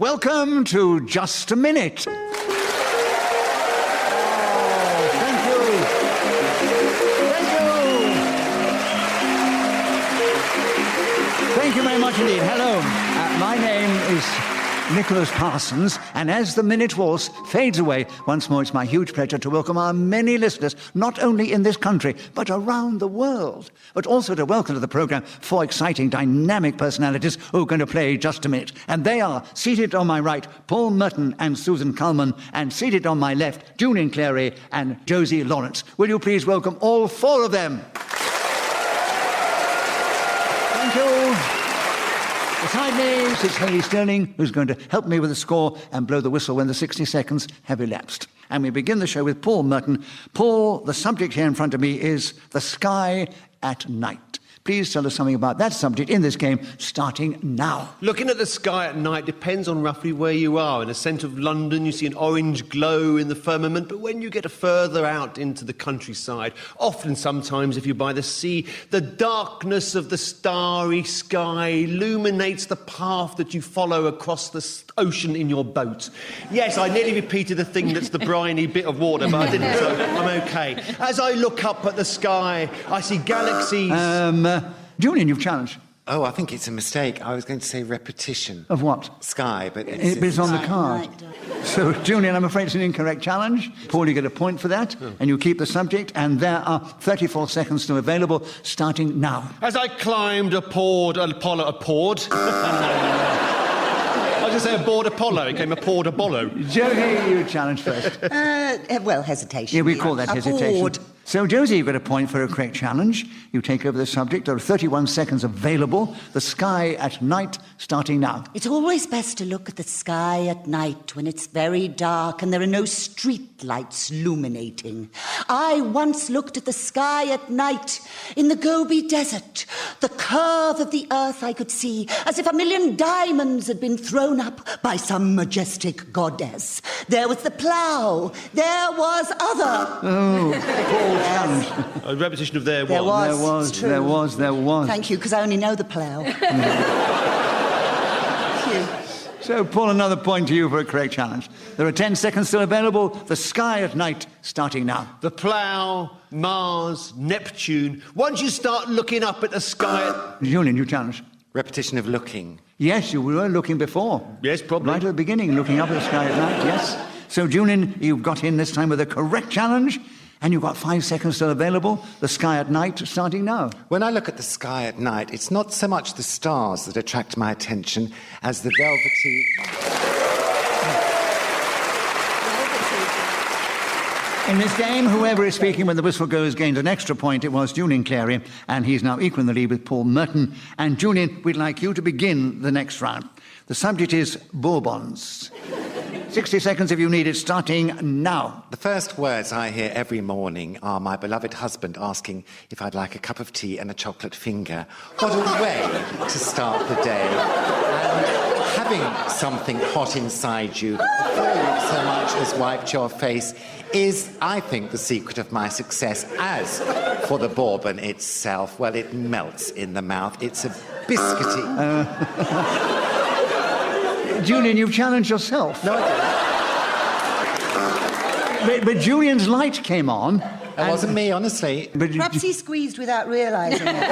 Welcome to Just a Minute. Thank you. Thank you very much indeed. Hello. My name is Nicholas Parsons, and as the Minute Waltz fades away, once more it's my huge pleasure to welcome our many listeners, not only in this country, but around the world, but also to welcome to the programme four exciting, dynamic personalities who are going to play Just a Minute. And they are, seated on my right, Paul Merton and Susan Calman, and seated on my left, Julian Clary and Josie Lawrence. Will you please welcome all four of them? Thank you. Beside me sits Haley Sterling, who's going to help me with the score and blow the whistle when the 60 seconds have elapsed. And we begin the show with Paul Merton. Paul, the subject here in front of me is the sky at night. Please tell us something about that subject in this game, starting now. Looking at the sky at night depends on roughly where you are. In the centre of London, you see an orange glow in the firmament, but when you get further out into the countryside, often sometimes if you're by the sea, the darkness of the starry sky illuminates the path that you follow across the ocean in your boat. Yes, I nearly repeated the thing that's the briny bit of water, but I didn't, so I'm okay. As I look up at the sky, I see galaxies... Julian, you've challenged. Oh, I think it's a mistake. I was going to say repetition. Of what? Sky, but it's on the card. So, Julian, I'm afraid it's an incorrect challenge. Paul, you get a point for that, and you keep the subject, and there are 34 seconds still available, starting now. As I climbed aboard Apollo... I was going to say aboard Apollo, it came aboard Apollo. Josie, you challenge first. Well, hesitation. Yeah, we call that hesitation. Aboard. So, Josie, you've got a point for a correct challenge. You take over the subject. There are 31 seconds available. The sky at night, starting now. It's always best to look at the sky at night when it's very dark and there are no street lights illuminating. I once looked at the sky at night in the Gobi Desert. The curve of the earth I could see, as if a million diamonds had been thrown up by some majestic goddess. There was the plough. There was other. Oh, Paul. Yes. A repetition of there There was. There was. Thank you, because I only know the plough. Thank you. So, Paul, another point to you for a correct challenge. There are 10 seconds still available. The sky at night, starting now. The plough, Mars, Neptune. Once you start looking up at the sky... Julian, you challenge. repetition of looking. Yes, you were looking before. Yes, probably. Right at the beginning, looking up at the sky at night, yes. So, Julian, you've got in this time with a correct challenge. And you've got 5 seconds still available. The sky at night, starting now. When I look at the sky at night, it's not so much the stars that attract my attention as the velvety... In this game, whoever is speaking when the whistle goes gains an extra point. It was Julian Clary, and he's now equal in the lead with Paul Merton. And Julian, we'd like you to begin the next round. The subject is Bourbons. 60 seconds if you need it, starting now. The first words I hear every morning are my beloved husband asking if I'd like a cup of tea and a chocolate finger. What a way to start the day. And having something hot inside you before you've so much as wiped your face is, I think, the secret of my success. As for the Bourbon itself, well, it melts in the mouth. It's a biscuity... Julian, you've challenged yourself. No, I didn't. But Julian's light came on. It wasn't me, honestly. But Perhaps he squeezed without realising it.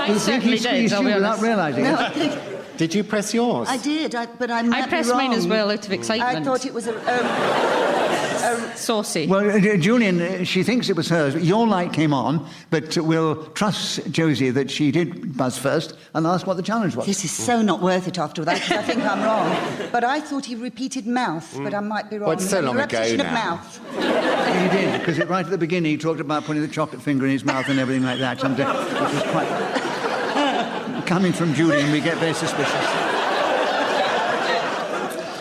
I certainly did, I'll be without honest. realising No, it. Did you press yours? I did, but I might I pressed be wrong. mine as well out of excitement. I thought it was a Saucy. Well, Julian, she thinks it was hers. Your light came on, but we'll trust Josie that she did buzz first and ask what the challenge was. This is so not worth it after that, because I think I'm wrong. But I thought he repeated mouth, but I might be wrong. Well, it's so long ago Repetition of now. mouth. He did, because right at the beginning he talked about putting the chocolate finger in his mouth and everything like that. Which was quite... Coming from Julian, we get very suspicious.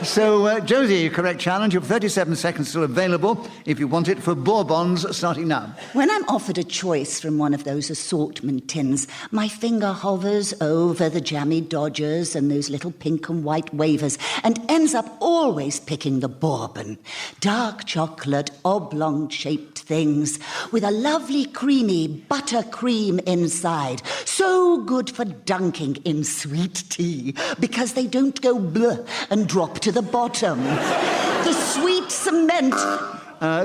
So, Josie, correct challenge. You have 37 seconds still available if you want it for Bourbons starting now. When I'm offered a choice from one of those assortment tins, my finger hovers over the jammy dodgers and those little pink and white wavers and ends up always picking the Bourbon. Dark chocolate, oblong-shaped things with a lovely creamy buttercream inside. So good for dunking in sweet tea because they don't go bleh and drop to the bottom. The sweet cement.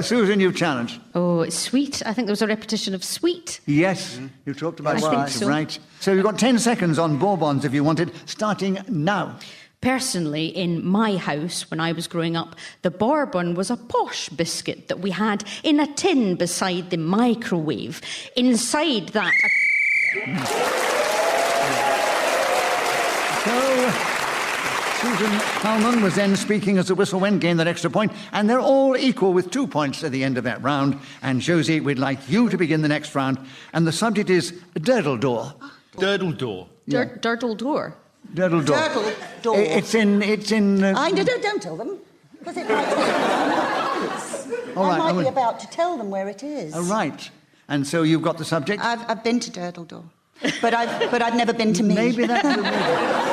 Susan, you've challenged. Oh, it's sweet. I think there was a repetition of sweet. Yes, you talked about I sweet, think so. right? So you've got 10 seconds on Bourbons if you wanted, starting now. Personally, in my house, when I was growing up, the Bourbon was a posh biscuit that we had in a tin beside the microwave. Inside that... So, Susan Calman was then speaking as the whistle went, gained that extra point, and they're all equal with 2 points at the end of that round. And Josie, we'd like you to begin the next round, and the subject is Durdle door. Durdle door. Durdle door. Durdle door. Durdle door. It's in. I don't tell them, because it might take them. All right, I might be about to tell them where it is. All right. And so you've got the subject? I've been to Durdle door, but I've never been to me. Maybe that was the reason.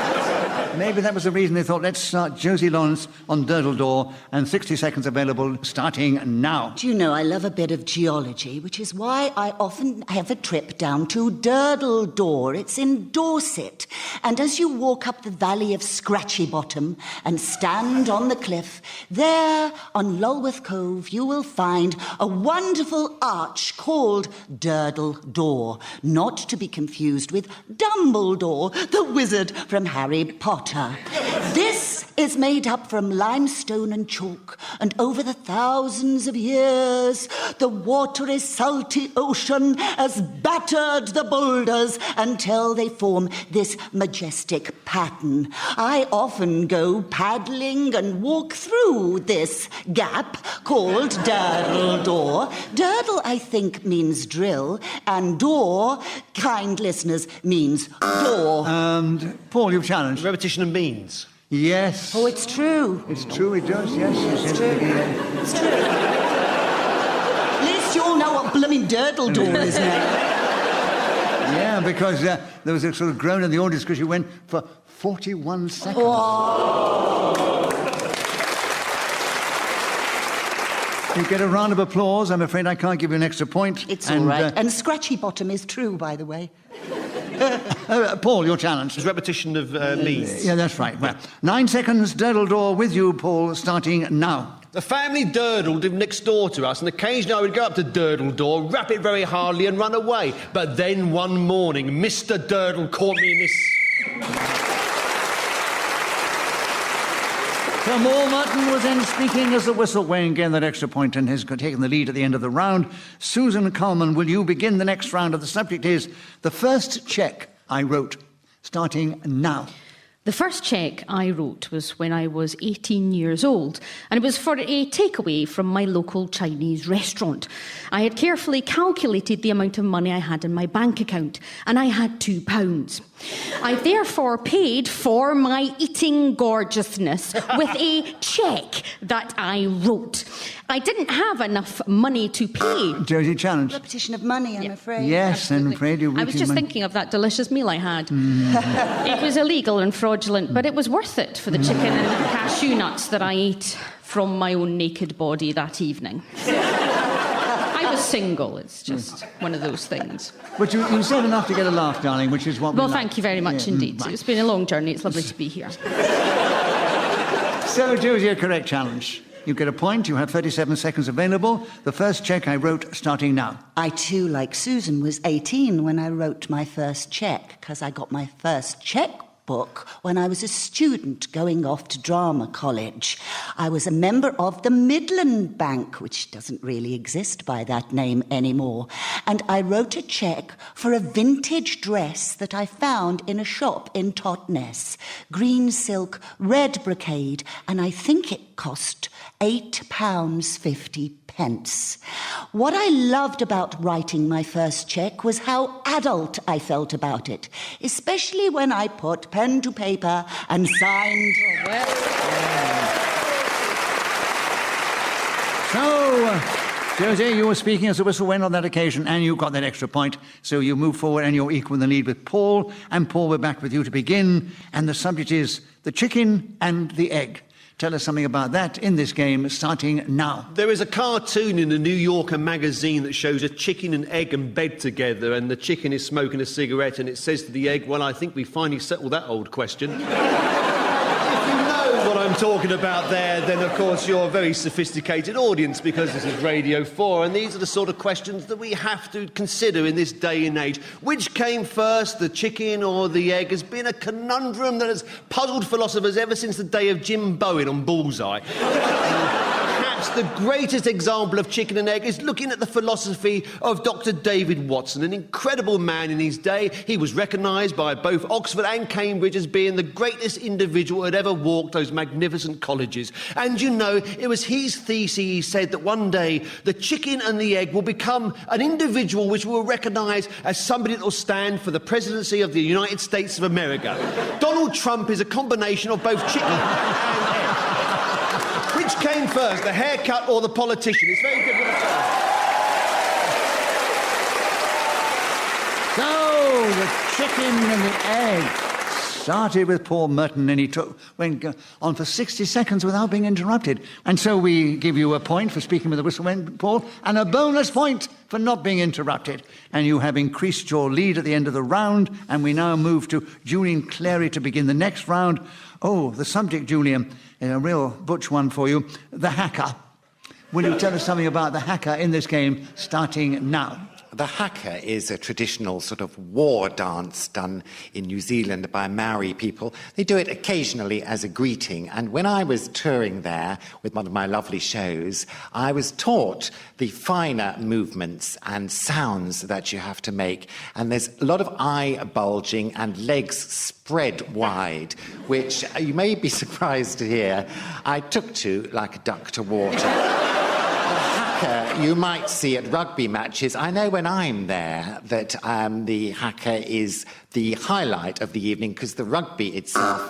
Maybe that was the reason they thought, let's start Josie Lawrence on Durdle door, and 60 seconds available starting now. Do you know, I love a bit of geology, which is why I often have a trip down to Durdle door. It's in Dorset. And as you walk up the valley of Scratchy Bottom and stand on the cliff, there on Lulworth Cove you will find a wonderful arch called Durdle door, not to be confused with Dumbledore, the wizard from Harry Potter. This is made up from limestone and chalk, and over the thousands of years, the watery, salty ocean has battered the boulders until they form this majestic pattern. I often go paddling and walk through this gap called Durdle door. Durdle, I think, means drill, and door, kind listeners, means door. And Paul, you've challenged. Repetition of means. Yes. Oh, it's true. It's true, it does, yes. It's true. It's true. At least you all know what blooming Durdle door is now. Yeah, because there was a sort of groan in the audience because you went for 41 seconds. You get a round of applause. I'm afraid I can't give you an extra point. It's all right. And Scratchy Bottom is true, by the way. Paul, your challenge. It's repetition of means. Yeah, that's right. Well, 9 seconds, Durdle door with you, Paul, starting now. The family Durdle lived next door to us, and occasionally I would go up to Durdle door, rap it very hardly, and run away. But then one morning, Mr. Durdle caught me in this. So Merton was then speaking as the whistle weighing again that extra point and has taken the lead at the end of the round. Susan Calman, will you begin the next round? The subject is the first cheque I wrote, starting now. The first cheque I wrote was when I was 18 years old, and it was for a takeaway from my local Chinese restaurant. I had carefully calculated the amount of money I had in my bank account, and I had £2. I therefore paid for my eating gorgeousness with a cheque that I wrote. I didn't have enough money to pay. Josie, challenge. Repetition of money, I'm afraid. Yes, I'm afraid you're I was just thinking of that delicious meal I had. It was illegal and fraudulent, but it was worth it for the chicken and cashew nuts that I ate from my own naked body that evening. I was single. It's just one of those things. But you said enough to get a laugh, darling, which is what we Well, like. thank you very much indeed. Right. It's been a long journey. It's lovely to be here. So, Josie, a correct challenge. You get a point. You have 37 seconds available. The first cheque I wrote, starting now. I, too, like Susan, was 18 when I wrote my first cheque, because I got my first chequebook when I was a student going off to drama college. I was a member of the Midland Bank, which doesn't really exist by that name anymore, and I wrote a cheque for a vintage dress that I found in a shop in Totnes. Green silk, red brocade, and I think it cost £8.50. What I loved about writing my first cheque was how adult I felt about it, especially when I put pen to paper and signed... So, Josie, you were speaking as the whistle went on that occasion, and you got that extra point. So you move forward, and you're equal in the lead with Paul. And Paul, we're back with you to begin. And the subject is the chicken and the egg. Tell us something about that in this game, starting now. There is a cartoon in the New Yorker magazine that shows a chicken and egg in bed together, and the chicken is smoking a cigarette, and it says to the egg, well, I think we finally settled that old question. What I'm talking about there, then of course you're a very sophisticated audience because this is Radio 4, and these are the sort of questions that we have to consider in this day and age. Which came first, the chicken or the egg, has been a conundrum that has puzzled philosophers ever since the day of Jim Bowen on Bullseye. Perhaps the greatest example of chicken and egg is looking at the philosophy of Dr. David Watson, an incredible man in his day. He was recognised by both Oxford and Cambridge as being the greatest individual who had ever walked those magnificent colleges. And you know, it was his thesis, he said, that one day the chicken and the egg will become an individual which will recognise as somebody that will stand for the presidency of the United States of America. Donald Trump is a combination of both chicken and egg. Which came first, the haircut or the politician? It's very difficult to tell. So, the chicken and the egg started with Paul Merton, and he went on for 60 seconds without being interrupted. And so we give you a point for speaking with the whistle went, Paul, and a bonus point for not being interrupted. And you have increased your lead at the end of the round, and we now move to Julian Clary to begin the next round. Oh, the subject, Julian, is a real butch one for you, the Haka. Will you tell us something about the Haka in this game, starting now? The Haka is a traditional sort of war dance done in New Zealand by Maori people. They do it occasionally as a greeting, and when I was touring there with one of my lovely shows, I was taught the finer movements and sounds that you have to make, and there's a lot of eye bulging and legs spread wide, which you may be surprised to hear I took to like a duck to water. You might see at rugby matches. I know when I'm there that the Haka is the highlight of the evening because the rugby itself...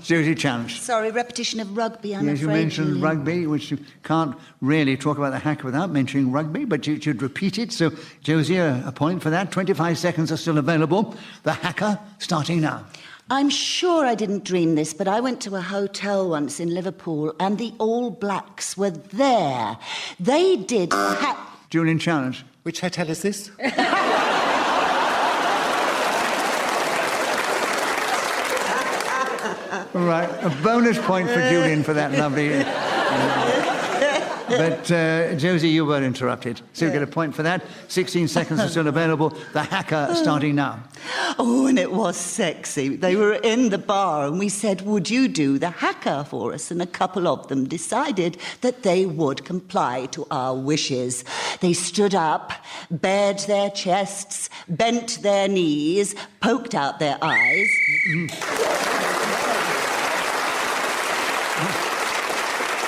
Josie challenge. Sorry, repetition of rugby, I'm yes, afraid. You mentioned rugby, which you can't really talk about the Haka without mentioning rugby, but you should repeat it. So, Josie, a point for that. 25 seconds are still available. The Haka starting now. I'm sure I didn't dream this, but I went to a hotel once in Liverpool and the All Blacks were there. They did... Julian challenge. Which hotel is this? All right, a bonus point for Julian for that lovely... But, Josie, you were interrupted. So you get a point for that. 16 seconds are still available. The Haka starting now. Oh, and it was sexy. They were in the bar and we said, would you do the Haka for us? And a couple of them decided that they would comply to our wishes. They stood up, bared their chests, bent their knees, poked out their eyes...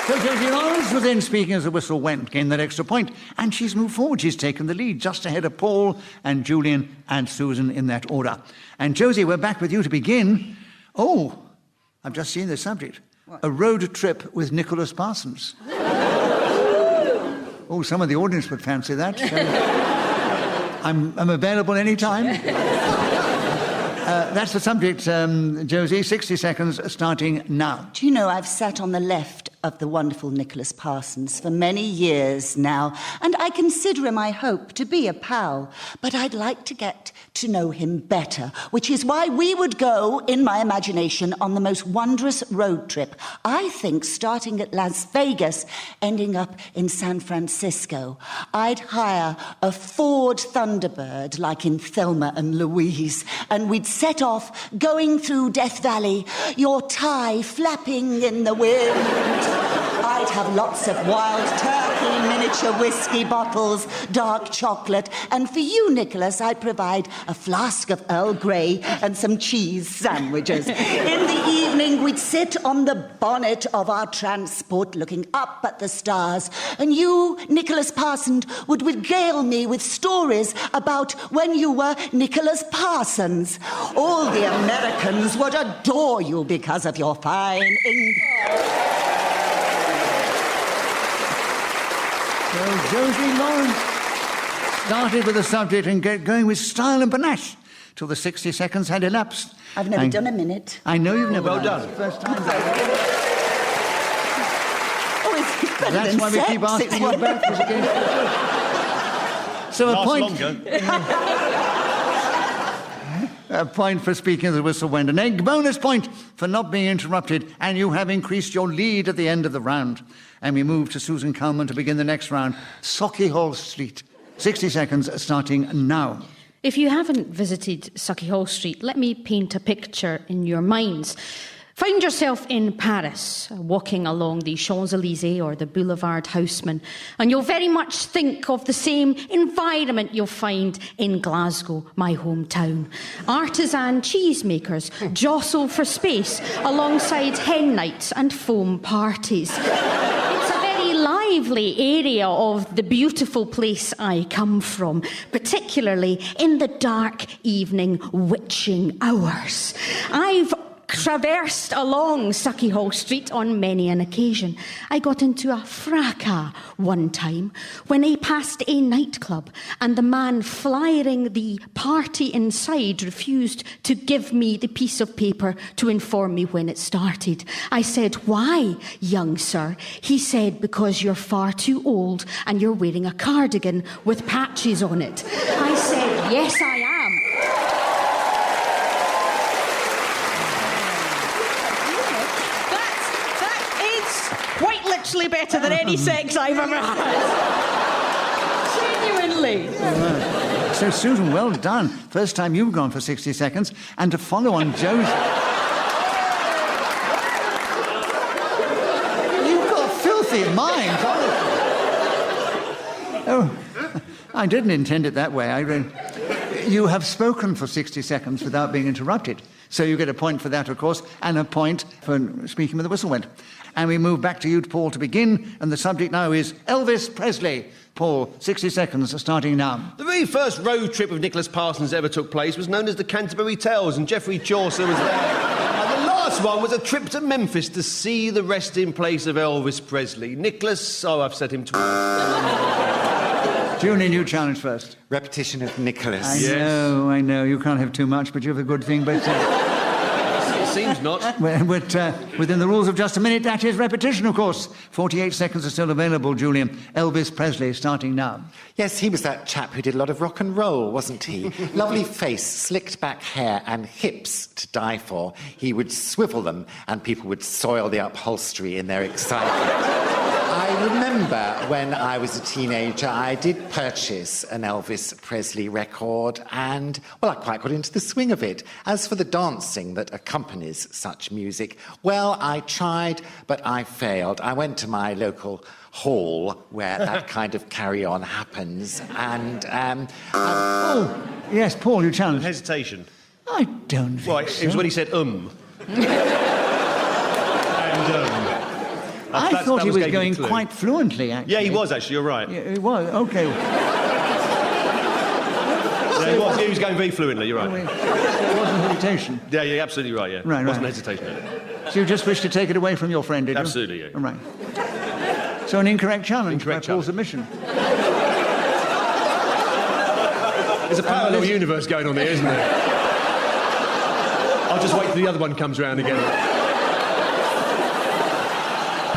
So Josie Lawrence, within speaking as the whistle went, gained that extra point, and she's moved forward. She's taken the lead, just ahead of Paul and Julian and Susan in that order. And Josie, we're back with you to begin. Oh, I've just seen the subject. What? A road trip with Nicholas Parsons. Oh, some of the audience would fancy that. I'm available any time. That's the subject, Josie. 60 seconds starting now. Do you know, I've sat on the left of the wonderful Nicholas Parsons for many years now, and I consider him, I hope, to be a pal. But I'd like to get to know him better, which is why we would go, in my imagination, on the most wondrous road trip. I think starting at Las Vegas, ending up in San Francisco. I'd hire a Ford Thunderbird, like in Thelma and Louise, and we'd set off, going through Death Valley, your tie flapping in the wind. I'd have lots of wild turkey, miniature whiskey bottles, dark chocolate, and for you, Nicholas, I'd provide a flask of Earl Grey and some cheese sandwiches. In the evening, we'd sit on the bonnet of our transport, looking up at the stars, and you, Nicholas Parsons, would regale me with stories about when you were Nicholas Parsons. All the Americans would adore you because of your fine English. So Josie Lawrence started with the subject and get going with style and panache till the 60 seconds had elapsed. I've never done a minute. I know you've never Well done done. it. First time. Oh, it's better That's than why we sex. keep asking It's you about this again. So a point for speaking of the whistle went. An egg bonus point for not being interrupted, and you have increased your lead at the end of the round. And we move to Susan Calman to begin the next round. Sauchiehall Street. 60 seconds starting now. If you haven't visited Sauchiehall Street, let me paint a picture in your minds. Find yourself in Paris, walking along the Champs-Élysées or the Boulevard Haussmann, and you'll very much think of the same environment you'll find in Glasgow, my hometown. Artisan cheesemakers jostle for space alongside hen nights and foam parties. It's a very lively area of the beautiful place I come from, particularly in the dark evening witching hours. I've traversed along Sauchiehall Street on many an occasion. I got into a fracas one time when I passed a nightclub and the man flyering the party inside refused to give me the piece of paper to inform me when it started. I said, "Why, young sir?" He said, "Because you're far too old and you're wearing a cardigan with patches on it." I said, "Yes, I am." Quite literally better than any sex I've ever had. Genuinely. So, Susan, well done. First time you've gone for 60 seconds. And to follow on Josie... You've got filthy minds, honestly. Oh, I didn't intend it that way. You have spoken for 60 seconds without being interrupted. So you get a point for that, of course, and a point for speaking with the whistle went. And we move back to you, Paul, to begin. And the subject now is Elvis Presley. Paul, 60 seconds starting now. The very first road trip of Nicholas Parsons ever took place was known as the Canterbury Tales, and Geoffrey Chaucer was there. And the last one was a trip to Memphis to see the resting place of Elvis Presley. Nicholas, I've said him twice. Julian, you challenge first. Repetition of Nicholas. I know. You can't have too much, but you have a good thing. But It seems not. but within the rules of just a minute, that is repetition, of course. 48 seconds are still available, Julian. Elvis Presley, starting now. Yes, he was that chap who did a lot of rock and roll, wasn't he? Lovely face, slicked back hair, and hips to die for. He would swivel them, and people would soil the upholstery in their excitement. I remember when I was a teenager, I did purchase an Elvis Presley record, and, well, I quite got into the swing of it. As for the dancing that accompanies such music, well, I tried, but I failed. I went to my local hall where that kind of carry-on happens, and... Yes, Paul, you challenge. Hesitation. I don't think Right, so. it was when he said, and, I thought he was gave going me the clue. quite fluently, actually. Yeah, he was, actually, you're right. Yeah, he was, OK. Yeah, he was going very fluently, you're right. It wasn't hesitation. Yeah, you're absolutely right, yeah. Right, Wasn't right. hesitation. So you just wish to take it away from your friend, did you? Absolutely, yeah. All right. So an incorrect challenge Incorrect by Paul's challenge. admission. There's a parallel universe going on there, isn't there? I'll just wait till the other one comes round again.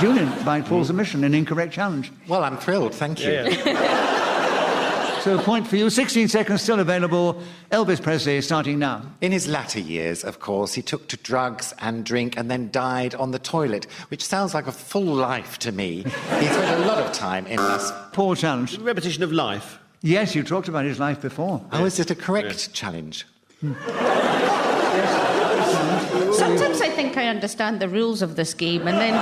Julian, by Paul's admission, an incorrect challenge. Well, I'm thrilled, thank you. Yeah. So a point for you, 16 seconds still available. Elvis Presley starting now. In his latter years, of course, he took to drugs and drink and then died on the toilet, which sounds like a full life to me. He spent a lot of time in this. Paul challenge. Repetition of life. Yes, you talked about his life before. Oh, is it a correct challenge? Sometimes I think I understand the rules of this game, and then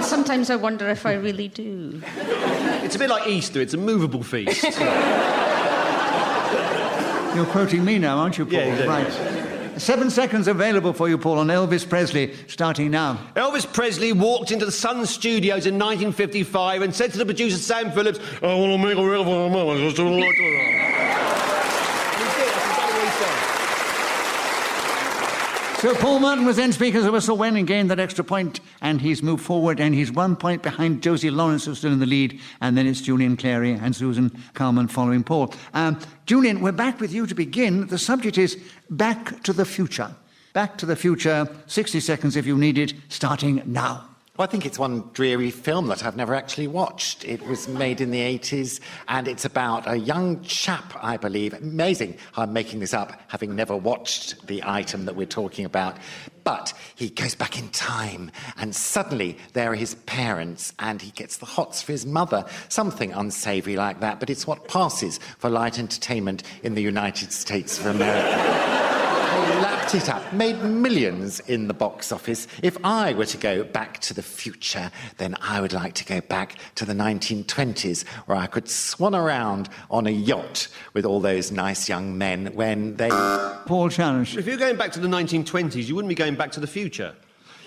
sometimes I wonder if I really do. It's a bit like Easter, it's a movable feast. You're quoting me now, aren't you, Paul? Yeah, exactly. Right. 7 seconds available for you, Paul, on Elvis Presley, starting now. Elvis Presley walked into the Sun Studios in 1955 and said to the producer Sam Phillips, "I want to make a real moment." So Paul Merton was then Speaker of the Whistle when and gained that extra point, and he's moved forward, and he's 1 point behind Josie Lawrence, who's still in the lead, and then it's Julian, Clary and Susan Calman following Paul. Julian, we're back with you to begin. The subject is Back to the Future. Back to the Future, 60 seconds if you need it, starting now. Well, I think it's one dreary film that I've never actually watched. It was made in the 80s, and it's about a young chap, I believe. Amazing how I'm making this up, having never watched the item that we're talking about. But he goes back in time, and suddenly there are his parents, and he gets the hots for his mother. Something unsavoury like that, but it's what passes for light entertainment in the United States of America. They lapped it up, made millions in the box office. If I were to go back to the future, then I would like to go back to the 1920s, where I could swan around on a yacht with all those nice young men when they... Paul, challenge. If you're going back to the 1920s, you wouldn't be going back to the future.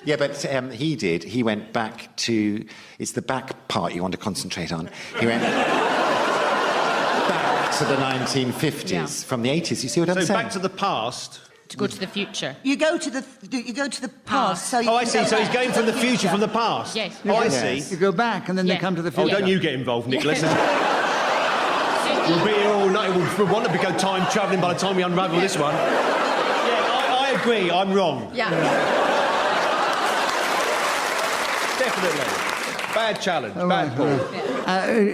Yeah, but he did. He went back to... It's the back part you want to concentrate on. He went back to the 1950s from the 80s. You see what I'm saying? So back to the past... To go to the future. You go to the past. So you I see. So he's going from the future, from the past. Yes. Oh, I Yes. see. You go back and then they come to the Oh, future. don't you get involved, Nicholas. We'll be here all night. We'll want to go time travelling by the time we unravel this one. Yeah, I agree. I'm wrong. Yeah. Definitely. Bad challenge. Bad Paul.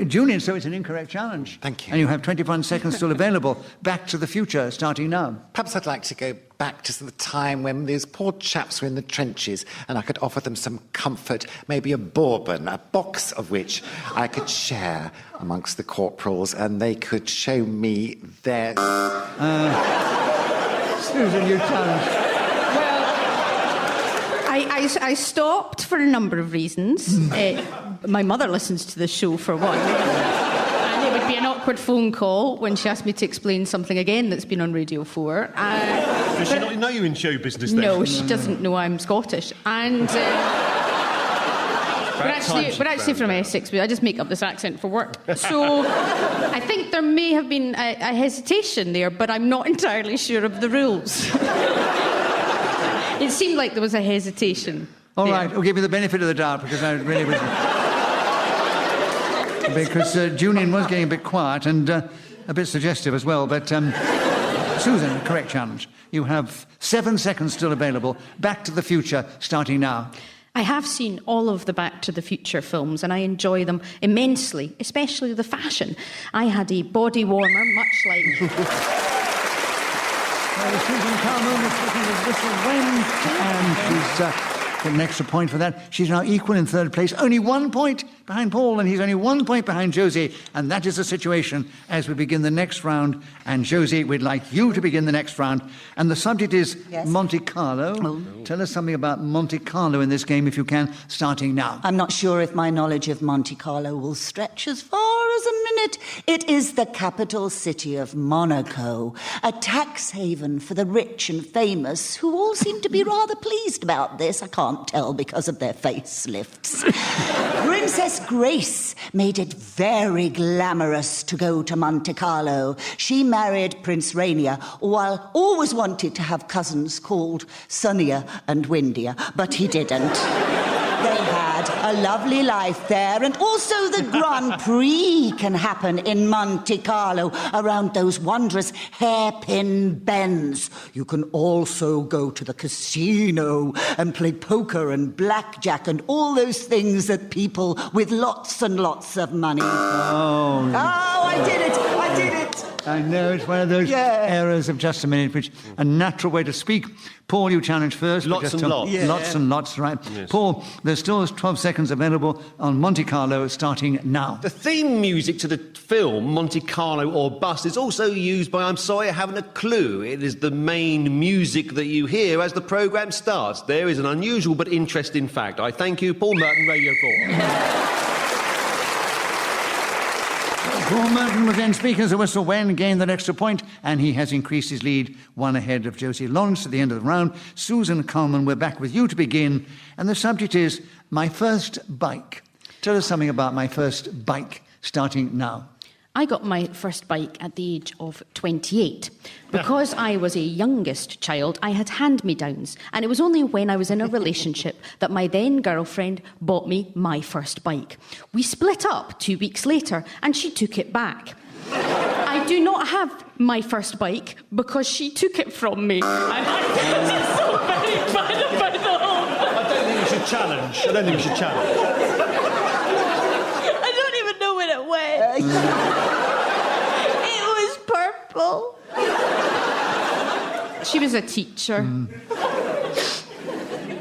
Julian, so it's an incorrect challenge. Thank you. And you have 21 seconds still available. Back to the Future, starting now. Perhaps I'd like to go back to the time when those poor chaps were in the trenches and I could offer them some comfort, maybe a Bourbon, a box of which I could share amongst the corporals, and they could show me their... Susan, you challenge. I stopped for a number of reasons. My mother listens to the show, for one. And it would be an awkward phone call when she asked me to explain something again that's been on Radio 4. Does she not know you're in show business then? No, she doesn't know I'm Scottish. And... We're actually from Essex, but I just make up this accent for work. So I think there may have been a hesitation there, but I'm not entirely sure of the rules. It seemed like there was a hesitation. All right, we'll give you the benefit of the doubt because I really was... because Julian was getting a bit quiet and a bit suggestive as well. But Susan, correct challenge. You have 7 seconds still available. Back to the Future, starting now. I have seen all of the Back to the Future films and I enjoy them immensely, especially the fashion. I had a body warmer, much like... Susan Calman is speaking with Whistle When, and she's got an extra point for that. She's now equal in third place, only 1 point behind Paul, and he's only 1 point behind Josie, and that is the situation as we begin the next round. And Josie, we'd like you to begin the next round, and the subject is Monte Carlo. Oh. Tell us something about Monte Carlo in this game, if you can, starting now. I'm not sure if my knowledge of Monte Carlo will stretch as far as a minute. It is the capital city of Monaco, a tax haven for the rich and famous, who all seem to be rather pleased about this. I can't tell because of their facelifts. Princess Grace made it very glamorous to go to Monte Carlo. She married Prince Rainier, while always wanted to have cousins called Sunnier and Windier, but he didn't. They had a lovely life there, and also the Grand Prix can happen in Monte Carlo around those wondrous hairpin bends. You can also go to the casino and play poker and blackjack and all those things that people with lots and lots of money. Oh, I did it! I did it! I know, it's one of those errors of just a minute, which a natural way to speak. Paul, you challenge first. Lots and lots. Yeah. Lots and lots, right. Yes. Paul, there's still 12 seconds available on Monte Carlo, starting now. The theme music to the film, Monte Carlo or Bust, is also used by I'm Sorry I Haven't a Clue. It is the main music that you hear as the programme starts. There is an unusual but interesting fact. I thank you, Paul Merton, Radio 4. Paul Merton was then Speaker of the Whistle when gained that extra point, and he has increased his lead 1 ahead of Josie Lawrence at the end of the round. Susan Calman, we're back with you to begin, and the subject is My First Bike. Tell us something about my first bike, starting now. I got my first bike at the age of 28. Because I was a youngest child, I had hand-me-downs, and it was only when I was in a relationship that my then girlfriend bought me my first bike. We split up 2 weeks later, and she took it back. I do not have my first bike because she took it from me. And I felt it's so very bad about the whole thing. I don't think you should challenge. I don't even know when it went. It was purple. She was a teacher.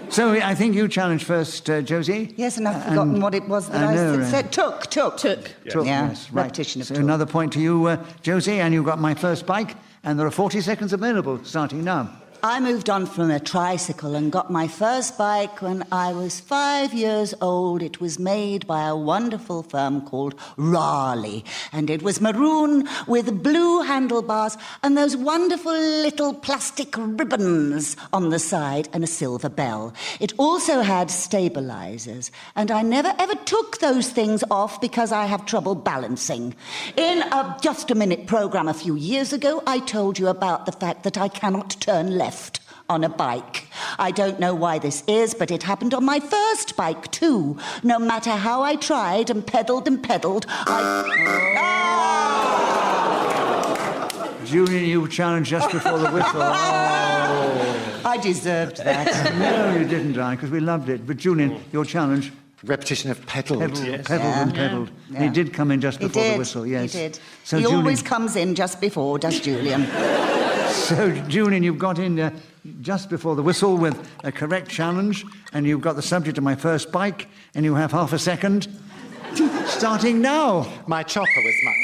So I think you challenged first, Josie. Yes, and I've forgotten what it was that I said. Took. Took, Yeah, yes, right. repetition of so took. another point to you, Josie, and you got my first bike, and there are 40 seconds available starting now. I moved on from a tricycle and got my first bike when I was 5 years old. It was made by a wonderful firm called Raleigh, and it was maroon with blue handlebars and those wonderful little plastic ribbons on the side and a silver bell. It also had stabilizers, and I never ever took those things off because I have trouble balancing. In a Just a Minute programme a few years ago, I told you about the fact that I cannot turn left on a bike. I don't know why this is, but it happened on my first bike too. No matter how I tried and pedalled, Julian, you challenged just before the whistle. Oh. I deserved that. No, you didn't, because we loved it. But Julian, your challenge... Repetition of pedalled. Pedalled. Yeah. He did come in just before the whistle, yes. He did. So he Julian, always comes in just before, does Julian? So, Julian, you've got in just before the whistle with a correct challenge, and you've got the subject of my first bike, and you have half a second. Starting now. My chopper was much.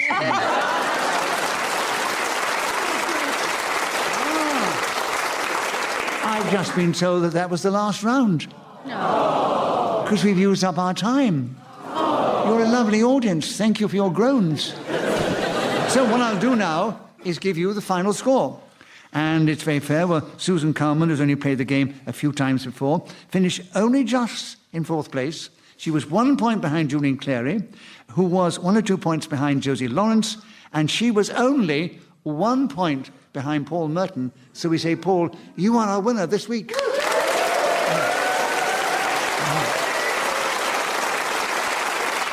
I've just been told that that was the last round. No. Because we've used up our time. You're a lovely audience. Thank you for your groans. So what I'll do now is give you the final score. And it's very fair. Well, Susan Calman, who's only played the game a few times before, finished only just in fourth place. She was 1 point behind Julian Clary, who was 1 or 2 points behind Josie Lawrence, and she was only 1 point behind Paul Merton. So we say, Paul, you are our winner this week.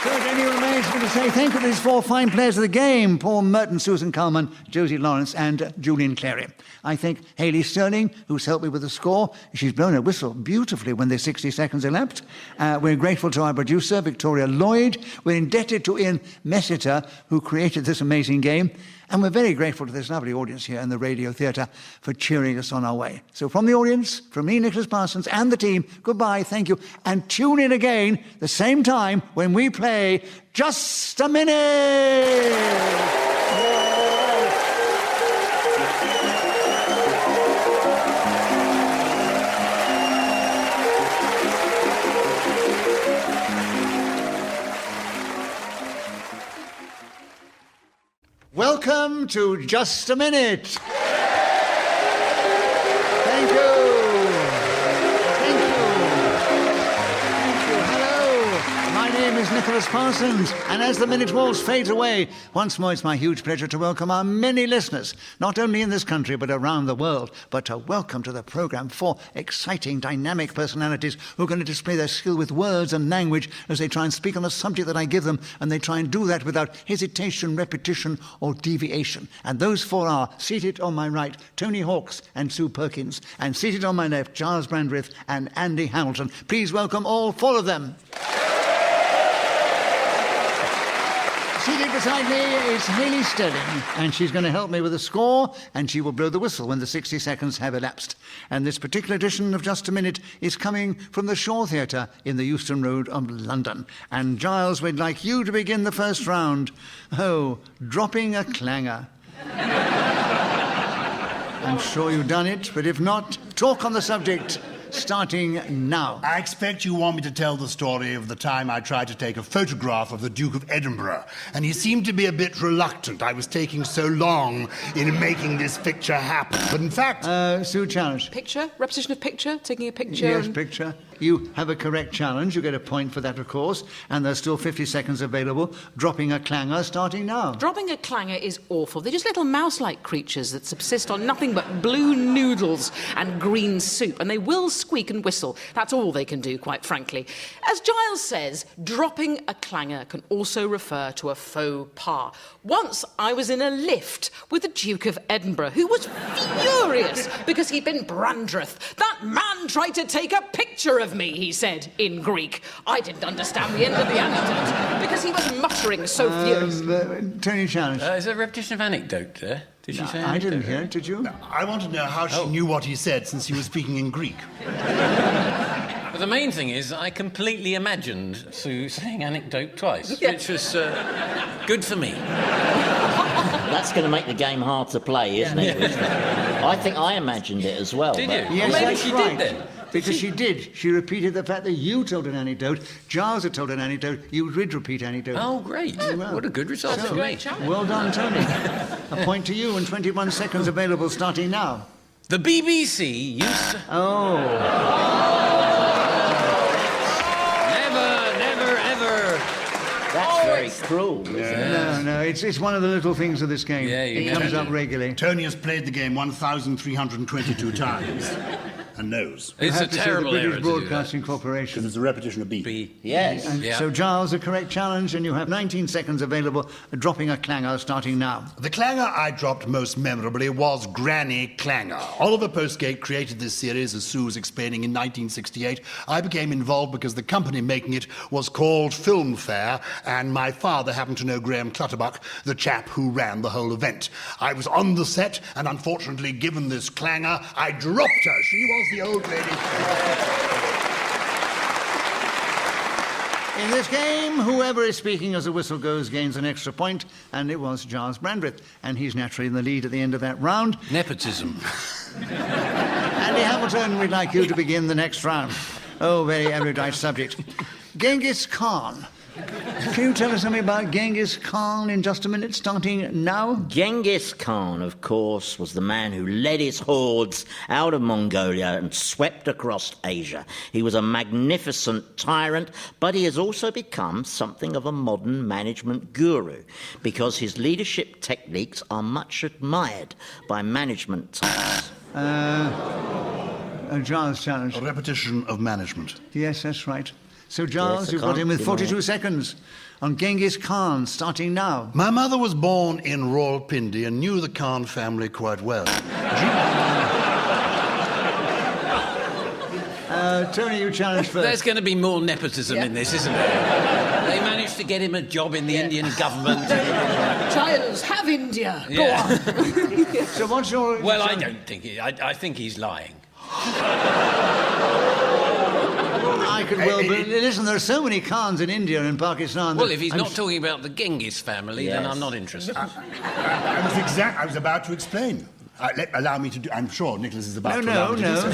So it only remains me to say thank you to these 4 fine players of the game, Paul Merton, Susan Calman, Josie Lawrence and Julian Clary. I thank Hayley Sterling, who's helped me with the score. She's blown a whistle beautifully when there's 60 seconds elapsed. We're grateful to our producer, Victoria Lloyd. We're indebted to Ian Messiter, who created this amazing game. And we're very grateful to this lovely audience here in the Radio Theatre for cheering us on our way. So from the audience, from me, Nicholas Parsons, and the team, goodbye, thank you. And tune in again the same time when we play Just a Minute! Welcome to Just a Minute. Thank you. Thank you. Hello. My name is Nicholas Parsons, and as the minute waltz fades away, once more it's my huge pleasure to welcome our many listeners, not only in this country but around the world, but to welcome to the programme 4 exciting, dynamic personalities who are going to display their skill with words and language as they try and speak on a subject that I give them, and they try and do that without hesitation, repetition, or deviation. And those 4 are, seated on my right, Tony Hawks and Sue Perkins, and seated on my left, Gyles Brandreth and Andy Hamilton. Please welcome all 4 of them. Seated beside me is Hayley Sterling, and she's going to help me with the score, and she will blow the whistle when the 60 seconds have elapsed. And this particular edition of Just a Minute is coming from the Shaw Theatre in the Euston Road of London. And Gyles, we'd like you to begin the first round. Oh, dropping a clanger. I'm sure you've done it, but if not, talk on the subject. Starting now. I expect you want me to tell the story of the time I tried to take a photograph of the Duke of Edinburgh, and he seemed to be a bit reluctant. I was taking so long in making this picture happen. But in fact... Sue, challenge. Picture? Repetition of picture? Taking a picture? Yes, picture. you have a correct challenge. You get a point for that, of course. And there's still 50 seconds available. Dropping a clanger starting now. Dropping a clanger is awful. They're just little mouse-like creatures that subsist on nothing but blue noodles and green soup, and they will squeak and whistle. That's all they can do, quite frankly. As Gyles says, dropping a clanger can also refer to a faux pas. Once I was in a lift with the Duke of Edinburgh, who was furious because he'd been Brandreth. That man tried to take a picture of me, he said, in Greek. I didn't understand the end of the anecdote because he was muttering so furiously. Tony challenge. Is there a repetition of anecdote there? Did she say I anecdote? didn't hear it, did you? No, I want to know how she knew what he said since he was speaking in Greek. But the main thing is I completely imagined Sue saying anecdote twice, which was good for me. That's going to make the game hard to play, isn't it? I think I imagined it as well. Did but- you? Yes, Well, maybe that's she right. did then. Because she did. She repeated the fact that you told an anecdote. Giles had told an anecdote. You did repeat anecdote. Oh, great. well. What a good result for me. Well done, Tony. A point to you and 21 seconds available starting now. The BBC used to... Oh. Never, ever... That's very cruel, isn't it? No, it's one of the little things of this game. Yeah, you it know. comes up regularly. Tony has played the game 1,322 times and knows. It's I a have to say terrible the error British to do that. Broadcasting Corporation. It's a repetition of B. B. Yes. And Yeah. So, Giles, a correct challenge, and you have 19 seconds available, dropping a clanger starting now. The clanger I dropped most memorably was Granny Clanger. Oliver Postgate created this series, as Sue was explaining, in 1968. I became involved because the company making it was called Filmfare, and my father happened to know Graham Clutterbuck, the chap who ran the whole event. I was on the set, and unfortunately, given this clanger, I dropped her. She was the old lady. In this game, whoever is speaking as the whistle goes gains an extra point, and it was Giles Brandreth, and he's naturally in the lead at the end of that round. Nepotism. Andy Hamilton, we'd like you to begin the next round. Oh, very erudite subject. Genghis Khan. Can you tell us something about Genghis Khan in just a minute, starting now? Genghis Khan, of course, was the man who led his hordes out of Mongolia and swept across Asia. He was a magnificent tyrant, but he has also become something of a modern management guru because his leadership techniques are much admired by management types. A Giles challenge. A repetition of management. Yes, that's right. So, Giles, Yes, I you've got him with can't deny 42 seconds on Genghis Khan, starting now. My mother was born in Rawalpindi and knew the Khan family quite well. Tony, you challenge first. There's going to be more nepotism in this, isn't there? They managed to get him a job in the Indian government. Giles, have India. Yeah. Go on. So what's your... Well, I don't think I think he's lying. I could well... But listen, there are so many Khans in India and Pakistan... Well, that if he's I'm not talking about the Genghis family, then Yes. I'm not interested. I was about to explain. Allow me to do... I'm sure Nicholas is about to allow me to do so.